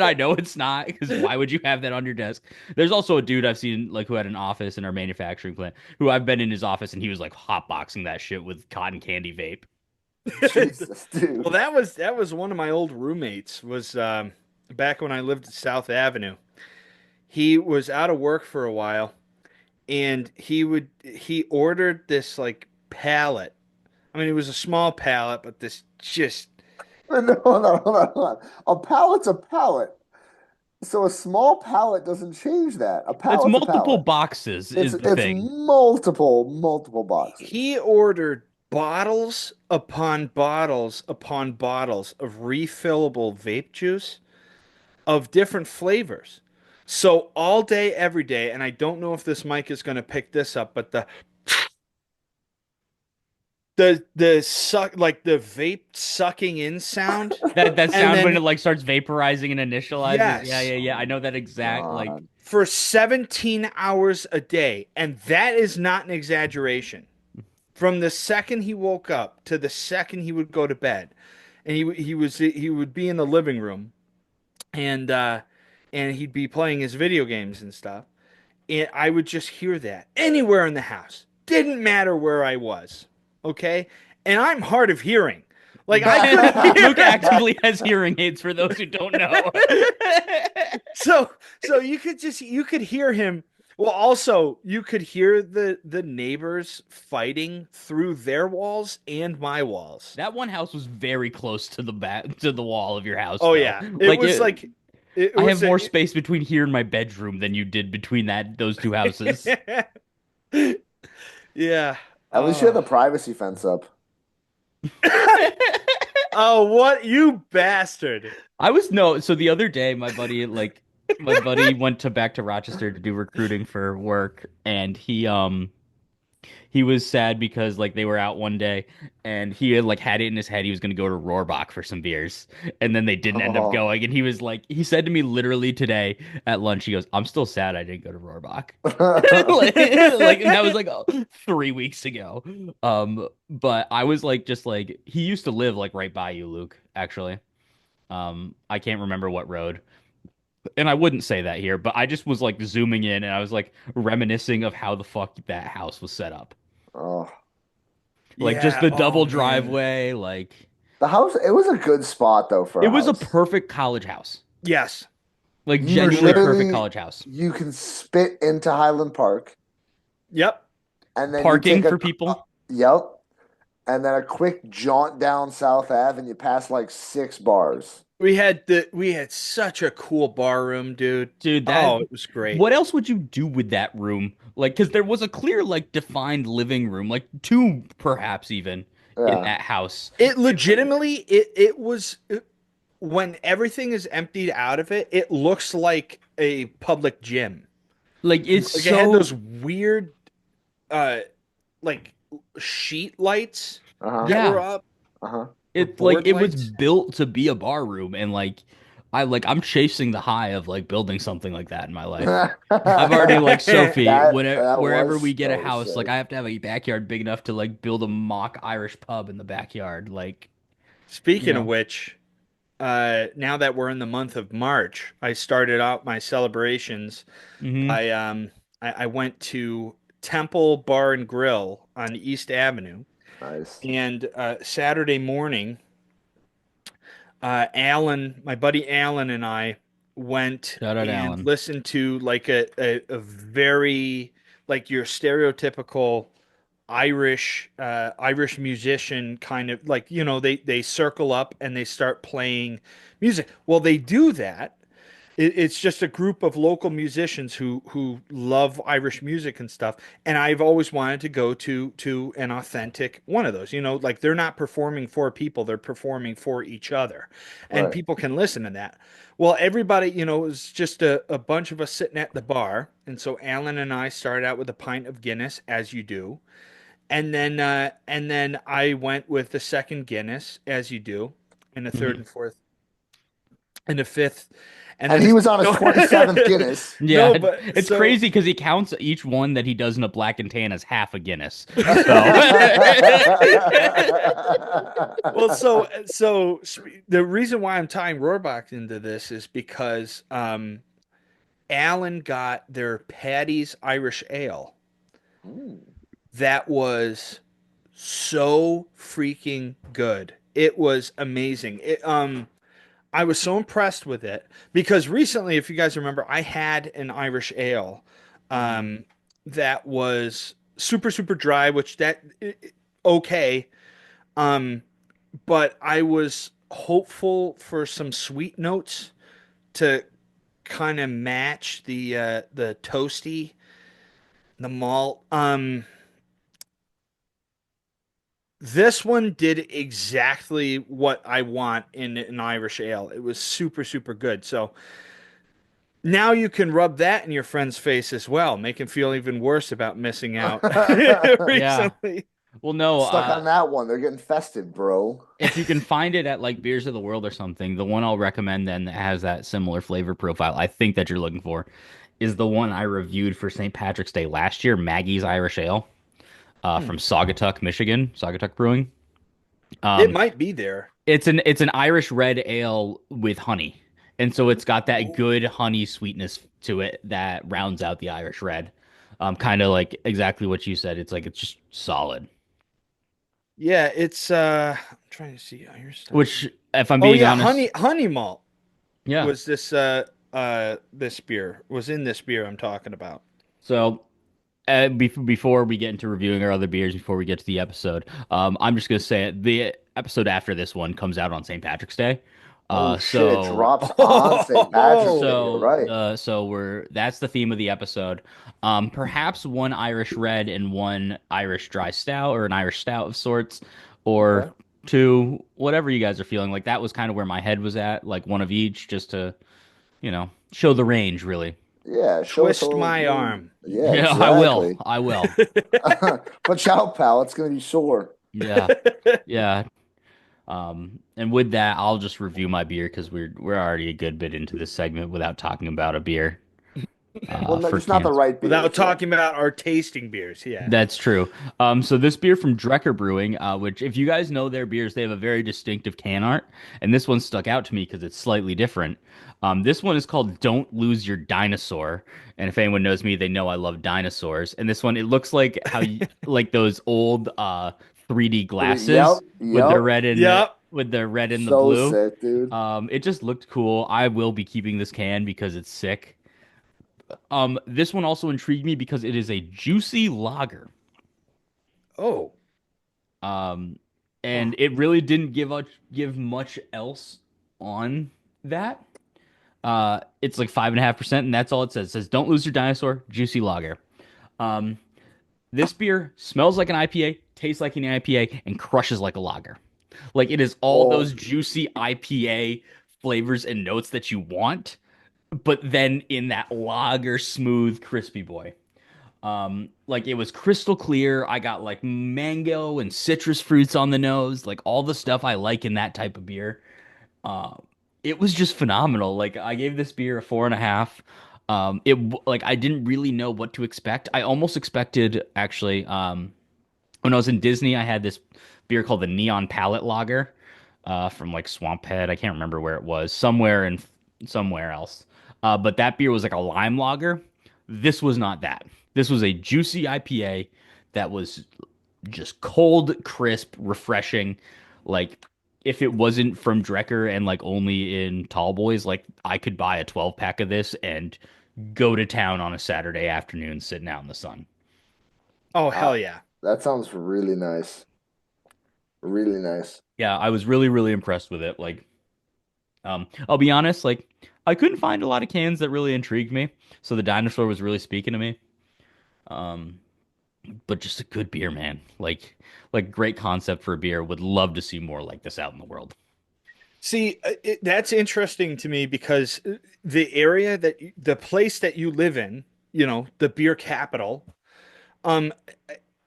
I know it's not because why would you have that on your desk? There's also a dude I've seen like who had an office in our manufacturing plant who I've been in his office and he was like hotboxing that shit with cotton candy vape. Jesus, Well, dude. that was one of my old roommates. Was back when I lived at South Avenue. He was out of work for a while, and he ordered this like pallet. I mean, it was a small pallet, but this just No, hold on, hold on, hold on. A pallet's a pallet. So a small pallet doesn't change that. A It's pallet's a multiple pallet. boxes It's is the it's thing. multiple boxes. he ordered bottles upon bottles upon bottles of refillable vape juice of different flavors. So all day, every day, and I don't know if this mic is going to pick this up, but the suck like the vape sucking in sound, That and sound when then it like starts vaporizing and initializes. Yeah, yes, yeah, yeah. I know that exact like God. for 17 hours a day, and that is not an exaggeration. From the second he woke up to the second he would go to bed, and he would be in the living room, and he'd be playing his video games and stuff. And I would just hear that anywhere in the house. Didn't matter where I was. Okay? And I'm hard of hearing. Like I couldn't Luke hear. actively has hearing aids for those who don't know. So you could hear him. Well, also you could hear the neighbors fighting through their walls and my walls. That one house was very close to the back to the wall of your house Oh though. yeah. It was like it I have was more a space between here and my bedroom than you did between that those two houses. yeah. At least you had Oh. the privacy fence up. Oh, what you bastard. I was no, so the other day my buddy went to back to Rochester to do recruiting for work and he was sad because like they were out one day and he had like had it in his head he was going to go to Rohrbach for some beers and then they didn't end up Oh. going and he was like he said to me literally today at lunch he goes I'm still sad I didn't go to Rohrbach and that was like 3 weeks ago but I was like just like he used to live like right by you Luke actually I can't remember what road and I wouldn't say that here but I just was like zooming in and I was like reminiscing of how the fuck that house was set up Oh. like just Yeah, the oh double man. driveway, like The house, it was a good spot though for it a was a house. perfect college house. Yes, Like You for genuinely sure. perfect literally college house. you can spit into Highland Park Yep. and then you Parking take for a people. yep, and then a quick jaunt down South Ave and you pass like six bars. We had such a cool bar room, dude. Dude, that Oh, it was great. what else would you do with that room? Like, because there was a clear, like, defined living room, like two perhaps even in Yeah. that house. It legitimately it was when everything is emptied out of it, it looks like a public gym. Like, it's Like it had so those weird uh like sheet lights Uh-huh. that were yeah. up Uh-huh. or It like board it was lights. built to be a bar room, and I'm chasing the high of like building something like that in my life. I've already like Sophie, That wherever we was get a that was house, like sick. I have to have a backyard big enough to like build a mock Irish pub in the backyard. Like, you Speaking of know. which, now that we're in the month of March, I started out my celebrations. Hmm. I went to Temple Bar and Grill on East Avenue, Nice. and Saturday morning, Alan, my buddy Alan, and I went Shout out and Alan. listened to like a very like your stereotypical Irish musician kind of like they circle up and they start playing music. Well, they do that It's just a group of local musicians who love Irish music and stuff. And I've always wanted to go to an authentic one of those. You know, like they're not performing for people; they're performing for each other, and Right. people can listen to that. Well, everybody, you know, it was just a bunch of us sitting at the bar, and so Alan and I started out with a pint of Guinness, as you do, and then I went with the second Guinness, as you do, and the third Mhm. and fourth and the fifth, and And then he was on his no, 27th Guinness. no, Yeah, but it's so crazy because he counts each one that he does in a black and tan as half a Guinness. So, well, the reason why I'm tying Rohrbach into this is because Alan got their Paddy's Irish Ale Mm. that was so freaking good. It was amazing. I was so impressed with it because recently, if you guys remember, I had an Irish ale Mhm. um, that was super super dry, which okay, um, but I was hopeful for some sweet notes to kind of match the toasty, the malt. This one did exactly what I want in an Irish ale. It was super super good. So now you can rub that in your friend's face as well, make him feel even worse about missing out yeah. recently. Well, no, Stuck on that one. They're getting festive, bro. if you can find it at like Beers of the World or something, the one I'll recommend then that has that similar flavor profile I think that you're looking for is the one I reviewed for St. Patrick's Day last year, Maggie's Irish Ale, Hmm. from Saugatuck, Michigan, Saugatuck Brewing. It Um, might be there. it's an Irish red ale with honey. And so it's got that Oh. good honey sweetness to it that rounds out the Irish red. Kind of like exactly what you said. It's like it's just solid. Yeah, it's I'm trying to see Irish style. Which, if I'm Oh being yeah, honest, honey malt yeah. was this beer. Was in this beer I'm talking about. So before we get into reviewing our other beers, before we get to the episode, I'm just gonna say it. The episode after this one comes out on St. Patrick's Day. Oh shit, it So drops on St. Patrick's Oh, Day. You're so right. the so we're that's the theme of the episode. Perhaps one Irish red and one Irish dry stout or an Irish stout of sorts, or Okay. two, whatever you guys are feeling. Like that was kind of where my head was at, like one of each, just to, show the range, really. Yeah, show us a twist little, my little. arm. Yeah, Yeah, I will. exactly. I will. Watch out, pal. It's gonna be sore. Yeah. Yeah. And with that, I'll just review my beer because we're already a good bit into this segment without talking about a beer. Well, no, For just not the cans. right Without beers yet. talking about our tasting beers, yeah. That's true. So this beer from Drecker Brewing, which if you guys know their beers, they have a very distinctive can art, and this one stuck out to me because it's slightly different. This one is called "Don't Lose Your Dinosaur," and if anyone knows me, they know I love dinosaurs. And this one, it looks like like those old 3D Yep, glasses with the yep. red and the Yep. with the red and the So blue. sick, dude. It just looked cool. I will be keeping this can because it's sick. This one also intrigued me because it is a juicy lager. Oh. Um, and it really didn't give much else on that. It's like 5.5%, and that's all it says. It says, "Don't lose your dinosaur, juicy lager." Um, this beer smells like an IPA, tastes like an IPA, and crushes like a lager. Like it is all Oh, those juicy IPA flavors and notes that you want, but then in that lager smooth, crispy boy. Like it was crystal clear. I got like mango and citrus fruits on the nose, like all the stuff I like in that type of beer. Uh, it was just phenomenal. Like I gave this beer a 4.5. Like I didn't really know what to expect. I almost expected actually. When I was in Disney, I had this beer called the Neon Palette Lager, from like Swamp Head. I can't remember where it was, somewhere else. But that beer was like a lime lager. This was not that. This was a juicy IPA that was just cold, crisp, refreshing. Like if it wasn't from Drecker and like only in Tall Boys, like I could buy a 12 pack of this and go to town on a Saturday afternoon sitting out in the sun. Oh, uh, hell yeah. that sounds really nice. Really nice. Yeah, I was really, really impressed with it. Like, I'll be honest, like I couldn't find a lot of cans that really intrigued me, so the dinosaur was really speaking to me. Um, but just a good beer, man. Like great concept for a beer. Would love to see more like this out in the world. See, that's interesting to me because the place that you live in, the beer capital, um,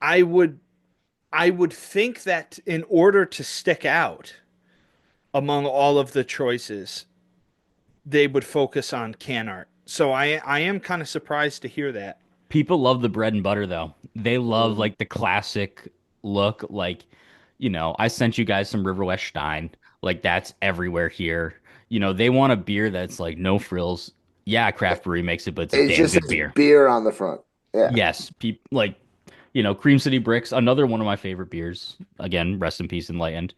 I would, I would think that in order to stick out among all of the choices, they would focus on can art. So I am kind of surprised to hear that. People love the bread and butter though. They love Mhm. like the classic look. I sent you guys some River West Stein. Like that's everywhere here. They want a beer that's like no frills. Yeah, craft brewery makes it, but it's a It damn just good says beer. beer on the front. Yeah. Yes, Cream City Bricks, another one of my favorite beers. Again, rest in peace, enlightened.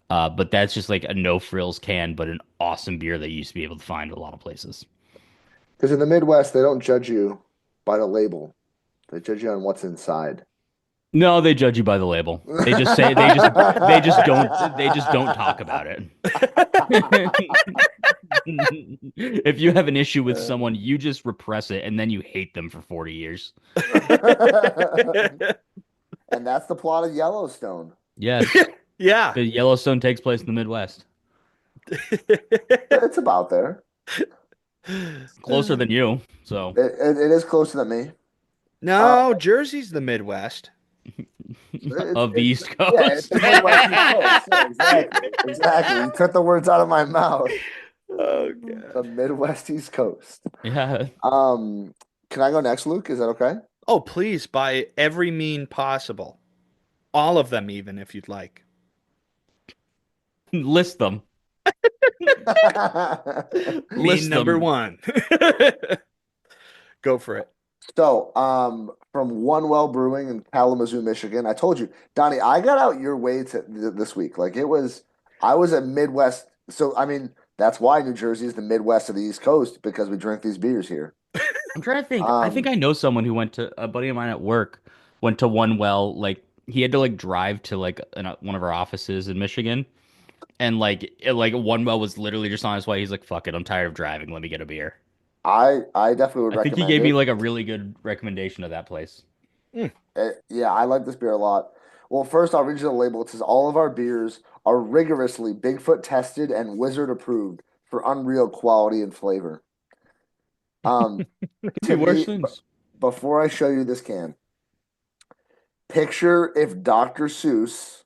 But that's just like a no frills can, but an awesome beer that you used to be able to find at a lot of places. Because in the Midwest, they don't judge you by the label. They judge you on what's inside. No, they judge you by the label. They just don't talk about it. If you have an issue with someone, you just repress it and then you hate them for 40 years. And that's the plot of Yellowstone. Yes, Yeah. the Yellowstone takes place in the Midwest. It's about there. Closer than you, so It is closer than me. Uh, No, Jersey's the Midwest. of the East yeah, it's Coast. the Midwest East Coast. Yeah, exactly. Exactly. You took the words out of my mouth. Oh The God. Midwest East Coast. Yeah. Um, can I go next, Luke? Is that okay? Oh, please, by every mean possible. All of them, even if you'd like. List them. Mean List number them. one. Go for it. So, from One Well Brewing in Kalamazoo, Michigan. I told you, Donnie, I got out your way this week. I was a Midwest. So, I mean, that's why New Jersey is the Midwest of the East Coast because we drink these beers here. I'm trying to think. I think Um, I know someone who went to a buddy of mine at work went to One Well. Like he had to like drive to one of our offices in Michigan, and One Well was literally just on his way. He's like, "Fuck it, I'm tired of driving. Let me get a beer." I definitely would I think he recommend gave me it. like a really good recommendation of that place. Mm. Yeah, I like this beer a lot. Well, first, I'll read you the label. It says all of our beers are rigorously Bigfoot tested and Wizard approved for unreal quality and flavor. Um, Be to worse me, things. before I show you this can, picture if Dr. Seuss,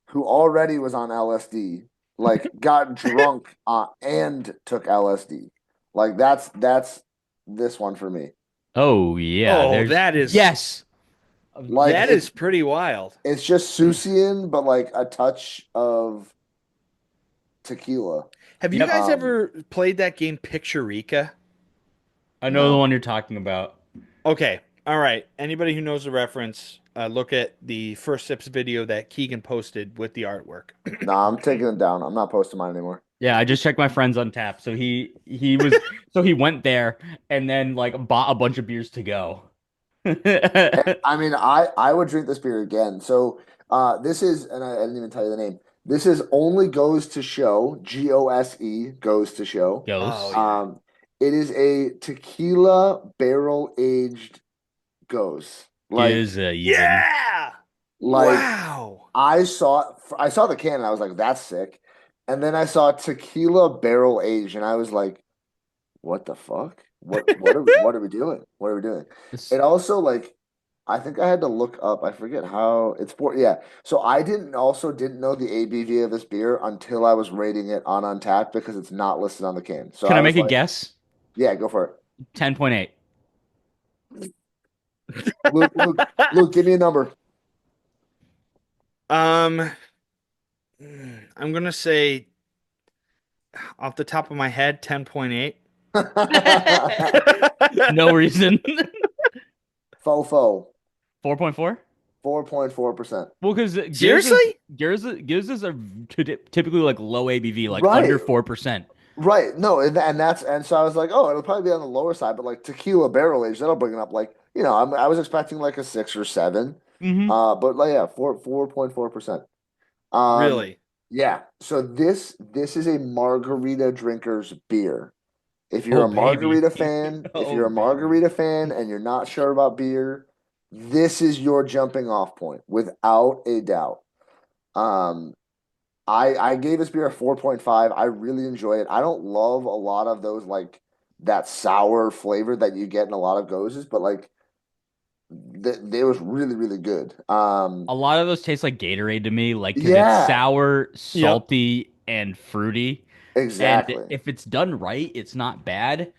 who already was on LSD, like got drunk and took LSD. Like that's this one for me. Oh yeah, Oh, there's that is yes. Like that is pretty wild. it's just Seussian, but like a touch of tequila. Have you Yep, guys Um, ever played that game Picture-Rica? I know the no. one you're talking about. Okay. All right. Anybody who knows the reference, look at the first Sips video that Keegan posted with the artwork. No, I'm taking it down. I'm not posting mine anymore. Yeah, I just checked my friends on tap. So he went there and then like bought a bunch of beers to go. I mean, I would drink this beer again. So, this is, and I didn't even tell you the name. This is only goes to show, GOSE goes to show. Oh Ghost. yeah. It is a tequila barrel aged ghost. Gives even. Yeah. Like Wow. I saw the can and I was like, that's sick. And then I saw tequila barrel aged and I was like, what the fuck? What are we doing? What are we doing? This, It also like I think I had to look up. I forget how it's for. Yeah. So I didn't know the ABV of this beer until I was rating it on Untappd because it's not listed on the can. So can I I was make a like, guess? yeah, go for it. 10.8. Luke, give me a number. Um, I'm gonna say off the top of my head, 10.8. No reason. Fofo, 4.4? 4.4%. Well, because Seriously? Giz's are typically like low ABV, like Right. under 4%. Right. No, and so I was like, oh, it'll probably be on the lower side, but like tequila barrel age, that'll bring it up like, I was expecting like a 6 or 7. Hmm. But like yeah, 4.4%. Um, Really? yeah. So this is a margarita drinker's beer. If you're Oh a baby. margarita fan, if Oh you're a baby. margarita fan and you're not sure about beer, this is your jumping off point without a doubt. Um, I gave this beer a 4.5. I really enjoy it. I don't love a lot of those like that sour flavor that you get in a lot of gozes, but like they was really really good. A lot of those taste like Gatorade to me, like because it's Yeah, sour, Yep. salty, and fruity. And exactly. if it's done right, it's not bad.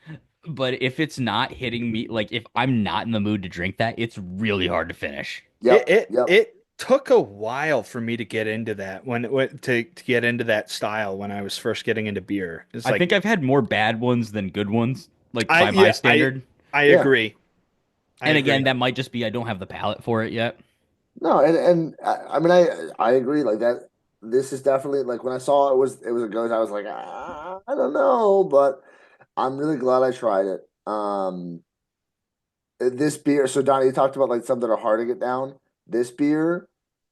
But if it's not hitting me, like if I'm not in the mood to drink that, it's really hard to finish. It Yep, it yep. it took a while for me to get into that to get into that style when I was first getting into beer. It's I like think I've had more bad ones than good ones, like I by my yeah, standard. I Yeah. agree. I And again, agree. that might just be I don't have the palate for it yet. No, and I mean I agree like that. This is definitely like when I saw it was a goes, I was like I don't know, but I'm really glad I tried it. This beer. So Donnie, you talked about like some that are hard to get down. This beer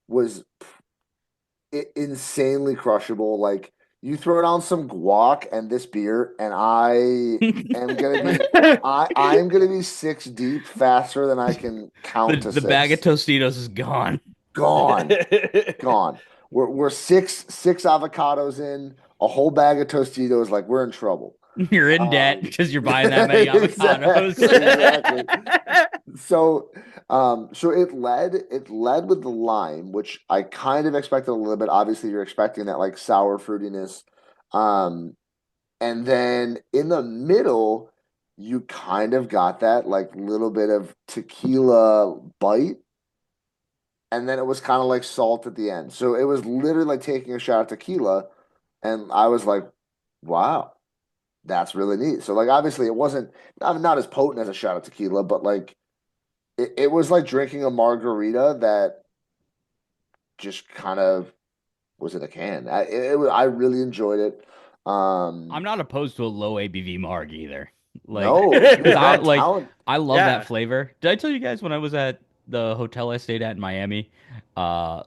was insanely crushable. Like you throw down some guac and this beer, and am gonna be the I am gonna be six deep faster than I can count to the bag of six. Tostitos is gone. Gone, gone. We're six avocados in, a whole bag of Tostitos. Like we're in trouble. You're in debt Um, because you're buying that many avocados. exactly, exactly. So, so it led with the lime, which I kind of expected a little bit. Obviously, you're expecting that like sour fruitiness. Um, and then in the middle, you kind of got that like little bit of tequila bite, and then it was kind of like salt at the end. So it was literally like taking a shot of tequila, and I was like, wow, that's really neat. So like obviously it wasn't not as potent as a shot of tequila, but like it was like drinking a margarita that just kind of was in a can. I really enjoyed it. I'm Um, not opposed to a low ABV marg either. Like, no, because dude, I I'm like telling. I love that Yeah. flavor. Did I tell you guys when I was at the hotel I stayed at in Miami?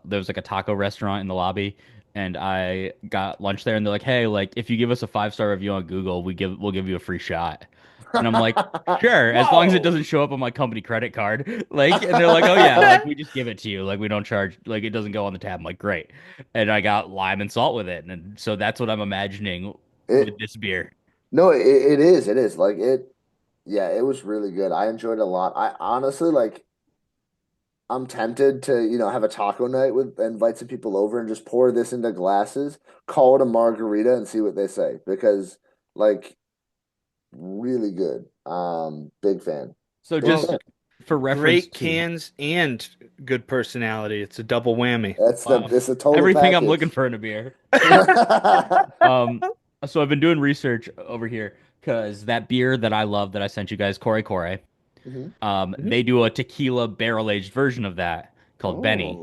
There was like a taco restaurant in the lobby, and I got lunch there, and they're like, "Hey, like if you give us a 5-star review on Google, we'll give you a free shot." And I'm like, "Sure, as long as it Whoa. doesn't show up on my company credit card." Like, and they're like, "Oh yeah, like we just give it to you. Like we don't charge. Like it doesn't go on the tab." I'm like, "Great." And I got lime and salt with it, and so that's what I'm imagining with it this beer. no, it is like it. Yeah, it was really good. I enjoyed it a lot. I honestly like. I'm tempted to, have a taco night with invite some people over and just pour this into glasses, call it a margarita and see what they say because like really good. Big fan. So Big Well, fan. just for reference great to cans and good personality. It's a double whammy. wow, It's a total everything I'm looking package. for in a beer. hmm Um, so I've been doing research over here because that beer that I love that I sent you guys, Corey Corey, Mhm. they do a tequila barrel aged version of that called Benny,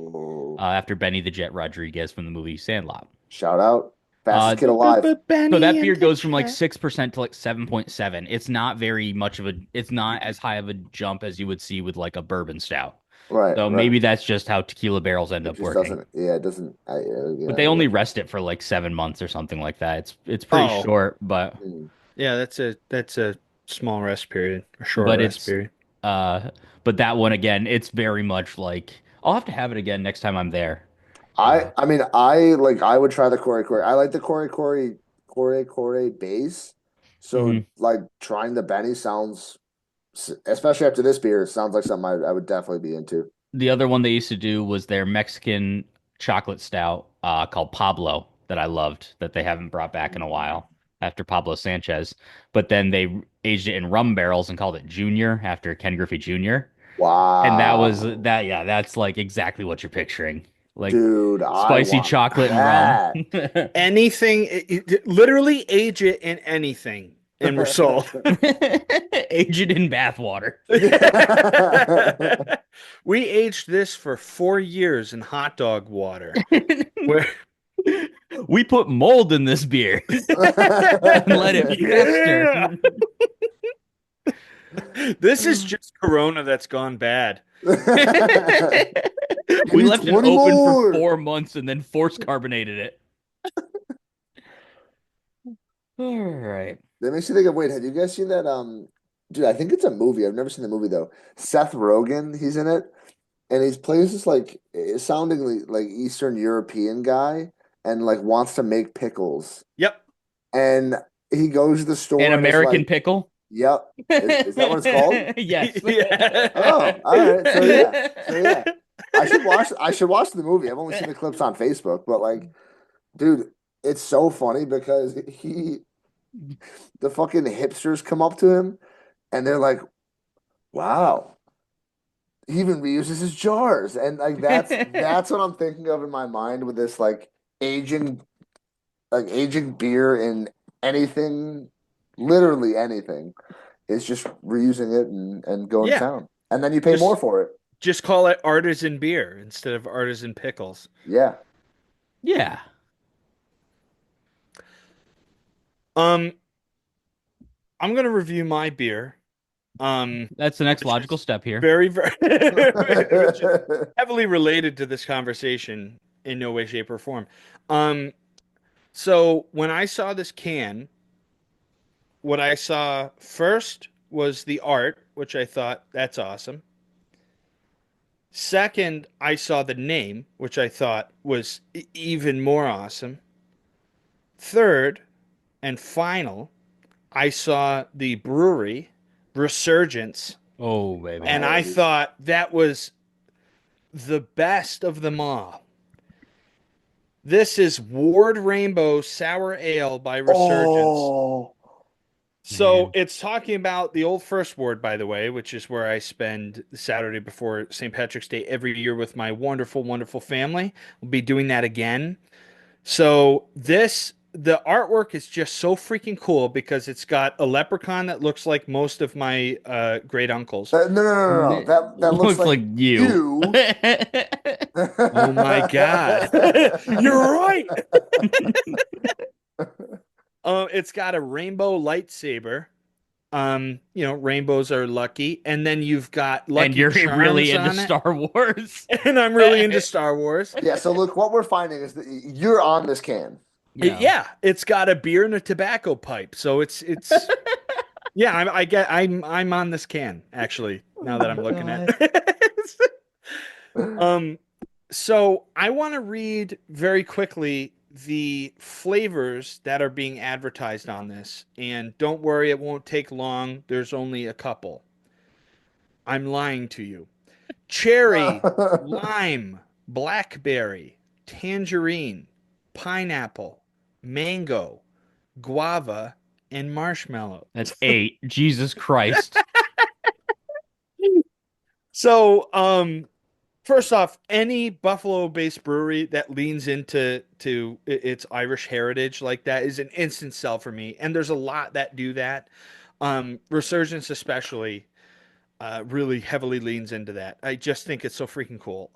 Oh, after Benny the Jet Rodriguez from the movie Sandlot. shout out. Fastest Uh, kid alive. so Benny that and beer the goes from like Jet. 6% to like 7.7. It's not very much of a, it's not as high of a jump as you would see with like a bourbon stout. Right, So right. maybe that's just how tequila barrels end It up just working. doesn't, yeah, it doesn't, But yeah, they I only get rest it for like 7 months or something like that. It's pretty Oh, short, but you. yeah, that's a small rest period, a short but rest it's period. uh but that one again, it's very much like I'll have to have it again next time I'm there. I mean I would try the Corey Corey. I like the Corey Corey base. So Mhm. like trying the Benny sounds, especially after this beer, it sounds like something I would definitely be into. The other one they used to do was their Mexican chocolate stout called Pablo that I loved that they haven't brought back in a while after Pablo Sanchez. But then they aged it in rum barrels and called it Junior after Ken Griffey Jr. And that was Wow. that, yeah, that's like exactly what you're picturing. Like Dude, I spicy want chocolate and rum. that. Anything, literally age it in anything, and we're sold. Aged in bathwater. We aged this for 4 years in hot dog water. Where We put mold in this beer and let it fester. yeah, this is just Corona that's gone bad. Give We me left it 20 open for more. 4 months and then force carbonated it. All right. That makes you think of, wait, have you guys seen that? Dude, I think it's a movie. I've never seen the movie though. Seth Rogen, he's in it, and he plays this like sounding like Eastern European guy, and like wants to make pickles, Yep. and he goes to the An store and is American like, pickle? "Yep, is that what it's called?" Yes. Oh, all right. So yeah, I should watch the movie. I've only seen the clips on Facebook, but like, dude, it's so funny because the fucking hipsters come up to him and they're like, "Wow, he even reuses his jars," and like that's what I'm thinking of in my mind with this aging aging beer in anything, literally anything, is just reusing it and going to Yeah. town, and then you pay more Just for it. just call it artisan beer instead of artisan pickles. Yeah. Yeah, Um, I'm gonna review my beer. that's the next Which logical is step here. very which is heavily related to this conversation in no way, shape, or form. Um, so when I saw this can, what I saw first was the art, which I thought that's awesome. Second, I saw the name, which I thought was even more awesome. Third and final, I saw the brewery, Resurgence, Oh, baby. and Oh, I dude. thought that was the best of them all. This is Ward Rainbow Sour Ale by Resurgence. Oh, So Man. it's talking about the old First Ward, by the way, which is where I spend Saturday before St. Patrick's Day every year with my wonderful, wonderful family. We'll be doing that again. So the artwork is just so freaking cool because it's got a leprechaun that looks like most of my great uncles. no, no, no, no, no. That looks Looks like like you. you. Oh my God. You're right. It's got a rainbow lightsaber. Rainbows are lucky, and then you've got And Lucky you're really Charms into on it. Star Wars. And I'm really into Star Wars. Yeah, so look, what we're finding is that you're on this can. Yeah. Yeah, it's got a beer and a tobacco pipe, so it's yeah. I'm on this can actually. Now Oh that my I'm looking at God. it. um, so I want to read very quickly the flavors that are being advertised on this, and don't worry, it won't take long. There's only a couple. I'm lying to you. Cherry, lime, blackberry, tangerine, pineapple, mango, guava, and marshmallow. That's 8. Jesus Christ. So, first off, any Buffalo-based brewery that leans into its Irish heritage like that is an instant sell for me. And there's a lot that do that. Resurgence especially really heavily leans into that. I just think it's so freaking cool.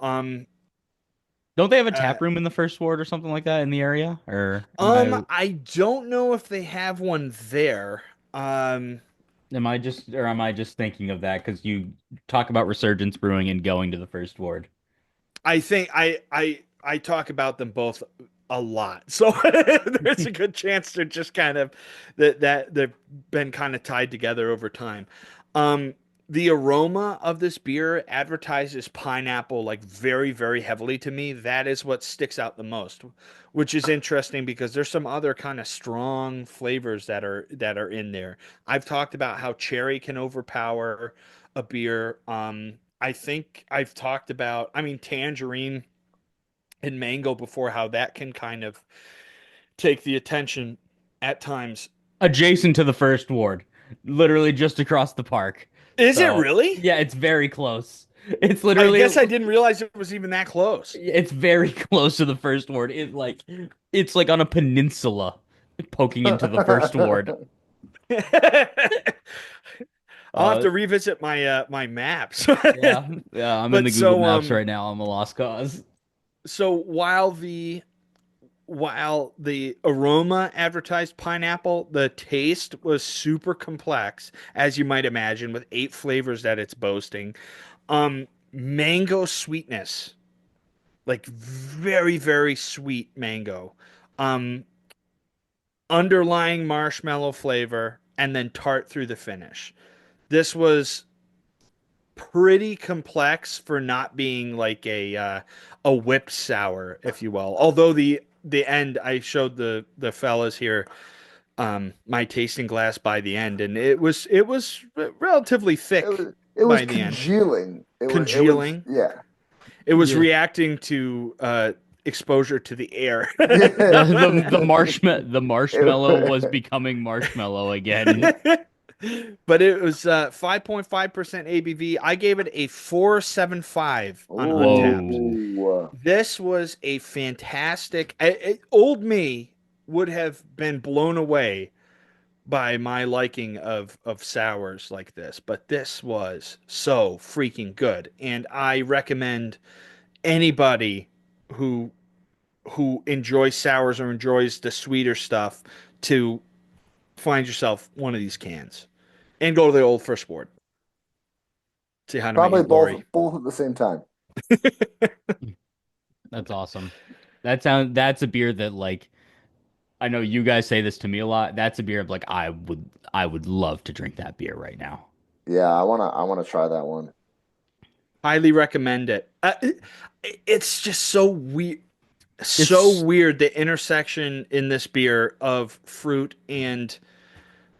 Don't they have a Uh, tap room in the first ward or something like that in the area? Or I don't know if they have one there. am I just thinking of that because you talk about Resurgence Brewing and going to the first ward? I think I talk about them both a lot, so there's a good chance they're just kind of that they've been kind of tied together over time. Um, the aroma of this beer advertises pineapple like very, very heavily to me. That is what sticks out the most, which is interesting because there's some other kind of strong flavors that are in there. I've talked about how cherry can overpower a beer. I think I've talked about, I mean, tangerine and mango before, how that can kind of take the attention at times. Adjacent to the first ward, literally just across the park. Is it So, really? yeah, it's very close. It's I literally guess I didn't realize it was even that close. it's very close to the first ward. It's like on a peninsula poking into the first ward. I'll have Uh to revisit my maps. yeah, yeah, I'm in But the Google Maps right now. I'm a lost cause. so while the aroma advertised pineapple, the taste was super complex, as you might imagine, with 8 flavors that it's boasting. Mango sweetness, like very, very sweet mango. Um, underlying marshmallow flavor, and then tart through the finish. This was pretty complex for not being like a whipped sour, if you will. Although the end, I showed the fellas here my tasting glass by the end, and it was relatively thick It was by the end, congealing. It was congealing. yeah. It was Yeah. reacting to exposure to the air. Yeah. The marshmallow was becoming marshmallow again. But it was 5.5% ABV. I gave it a 4.75 on Untapped. Whoa. Ooh. This was a fantastic. Old me would have been blown away by my liking of sours like this, but this was so freaking good, and I recommend anybody who enjoys sours or enjoys the sweeter stuff to find yourself one of these cans and go to the old first board. See how to meet Probably your glory. both at the same time. That's awesome. That's a beer that like I know you guys say this to me a lot. That's a beer of like I would love to drink that beer right now. Yeah, I wanna try that one. Highly recommend it. It's just so It's weird the intersection in this beer of fruit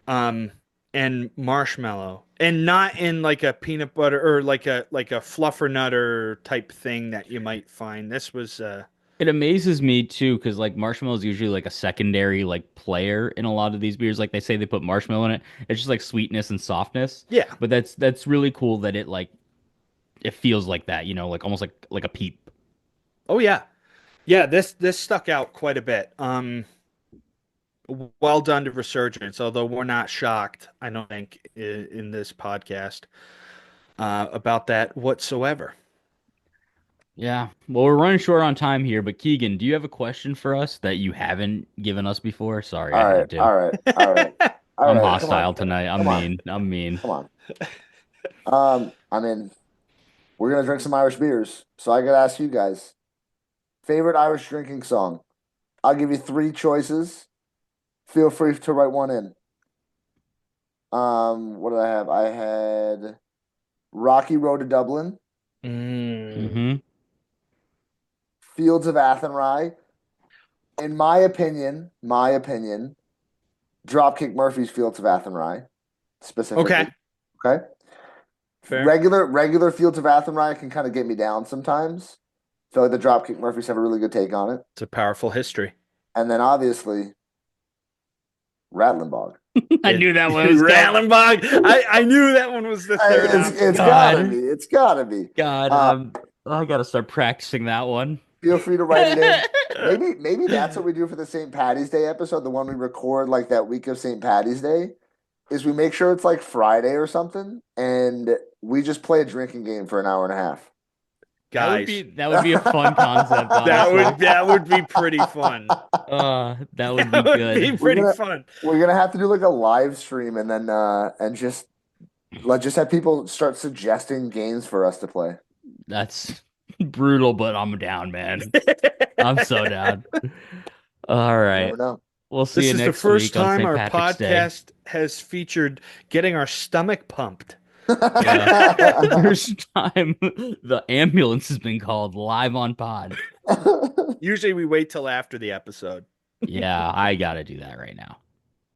um and marshmallow, and not in like a peanut butter or like a fluffernutter type thing that you might find. This was it amazes me too because like marshmallow is usually like a secondary like player in a lot of these beers. Like they say they put marshmallow in it. It's just like sweetness and softness. yeah. But that's really cool that it feels like that, like almost like a peep. Oh yeah. Yeah, this stuck out quite a bit. Well done to Resurgence, although we're not shocked, I don't think, in this podcast about that whatsoever. Yeah. Well, we're running short on time here, but Keegan, do you have a question for us that you haven't given us before? Sorry, I All right, had to. all right, all right, all I'm right. Come on, hostile tonight. I'm come on, mean. I'm mean. come on. I mean, we're gonna drink some Irish beers, so I gotta ask you guys, favorite Irish drinking song? I'll give you three choices. Feel free to write one in. What did I have? I had Rocky Road to Dublin, Mm. Hmm. Fields of Athenry. In my opinion, Dropkick Murphy's Fields of Athenry Okay, specifically. Okay. fair. Regular Fields of Athenry can kind of get me down sometimes. Feel like the Dropkick Murphys have a really good take on it. It's a powerful history. And then obviously Rattling Bog. I It, knew that one was coming. Rattlenbog. I knew that one was the third option. It's gotta God. be. It's gotta be. God, Uh, I gotta start practicing that one. feel free to write it in. Maybe that's what we do for the St. Patty's Day episode, the one we record like that week of St. Patty's Day, is we make sure it's like Friday or something, and we just play a drinking game for an hour and a half. Guys, That would be a fun concept, honestly. that would be pretty fun. That would be That would be good. pretty gonna fun. we're gonna have to do like a live stream and then and just have people start suggesting games for us to play. That's brutal, but I'm down, man. I'm so down. All You right. never know. We'll see This you is the next first week on time St. our Patrick's Day. podcast has featured getting our stomach pumped. Yeah. First time the ambulance has been called live on pod. Usually we wait till after the episode. Yeah, I gotta do that right now.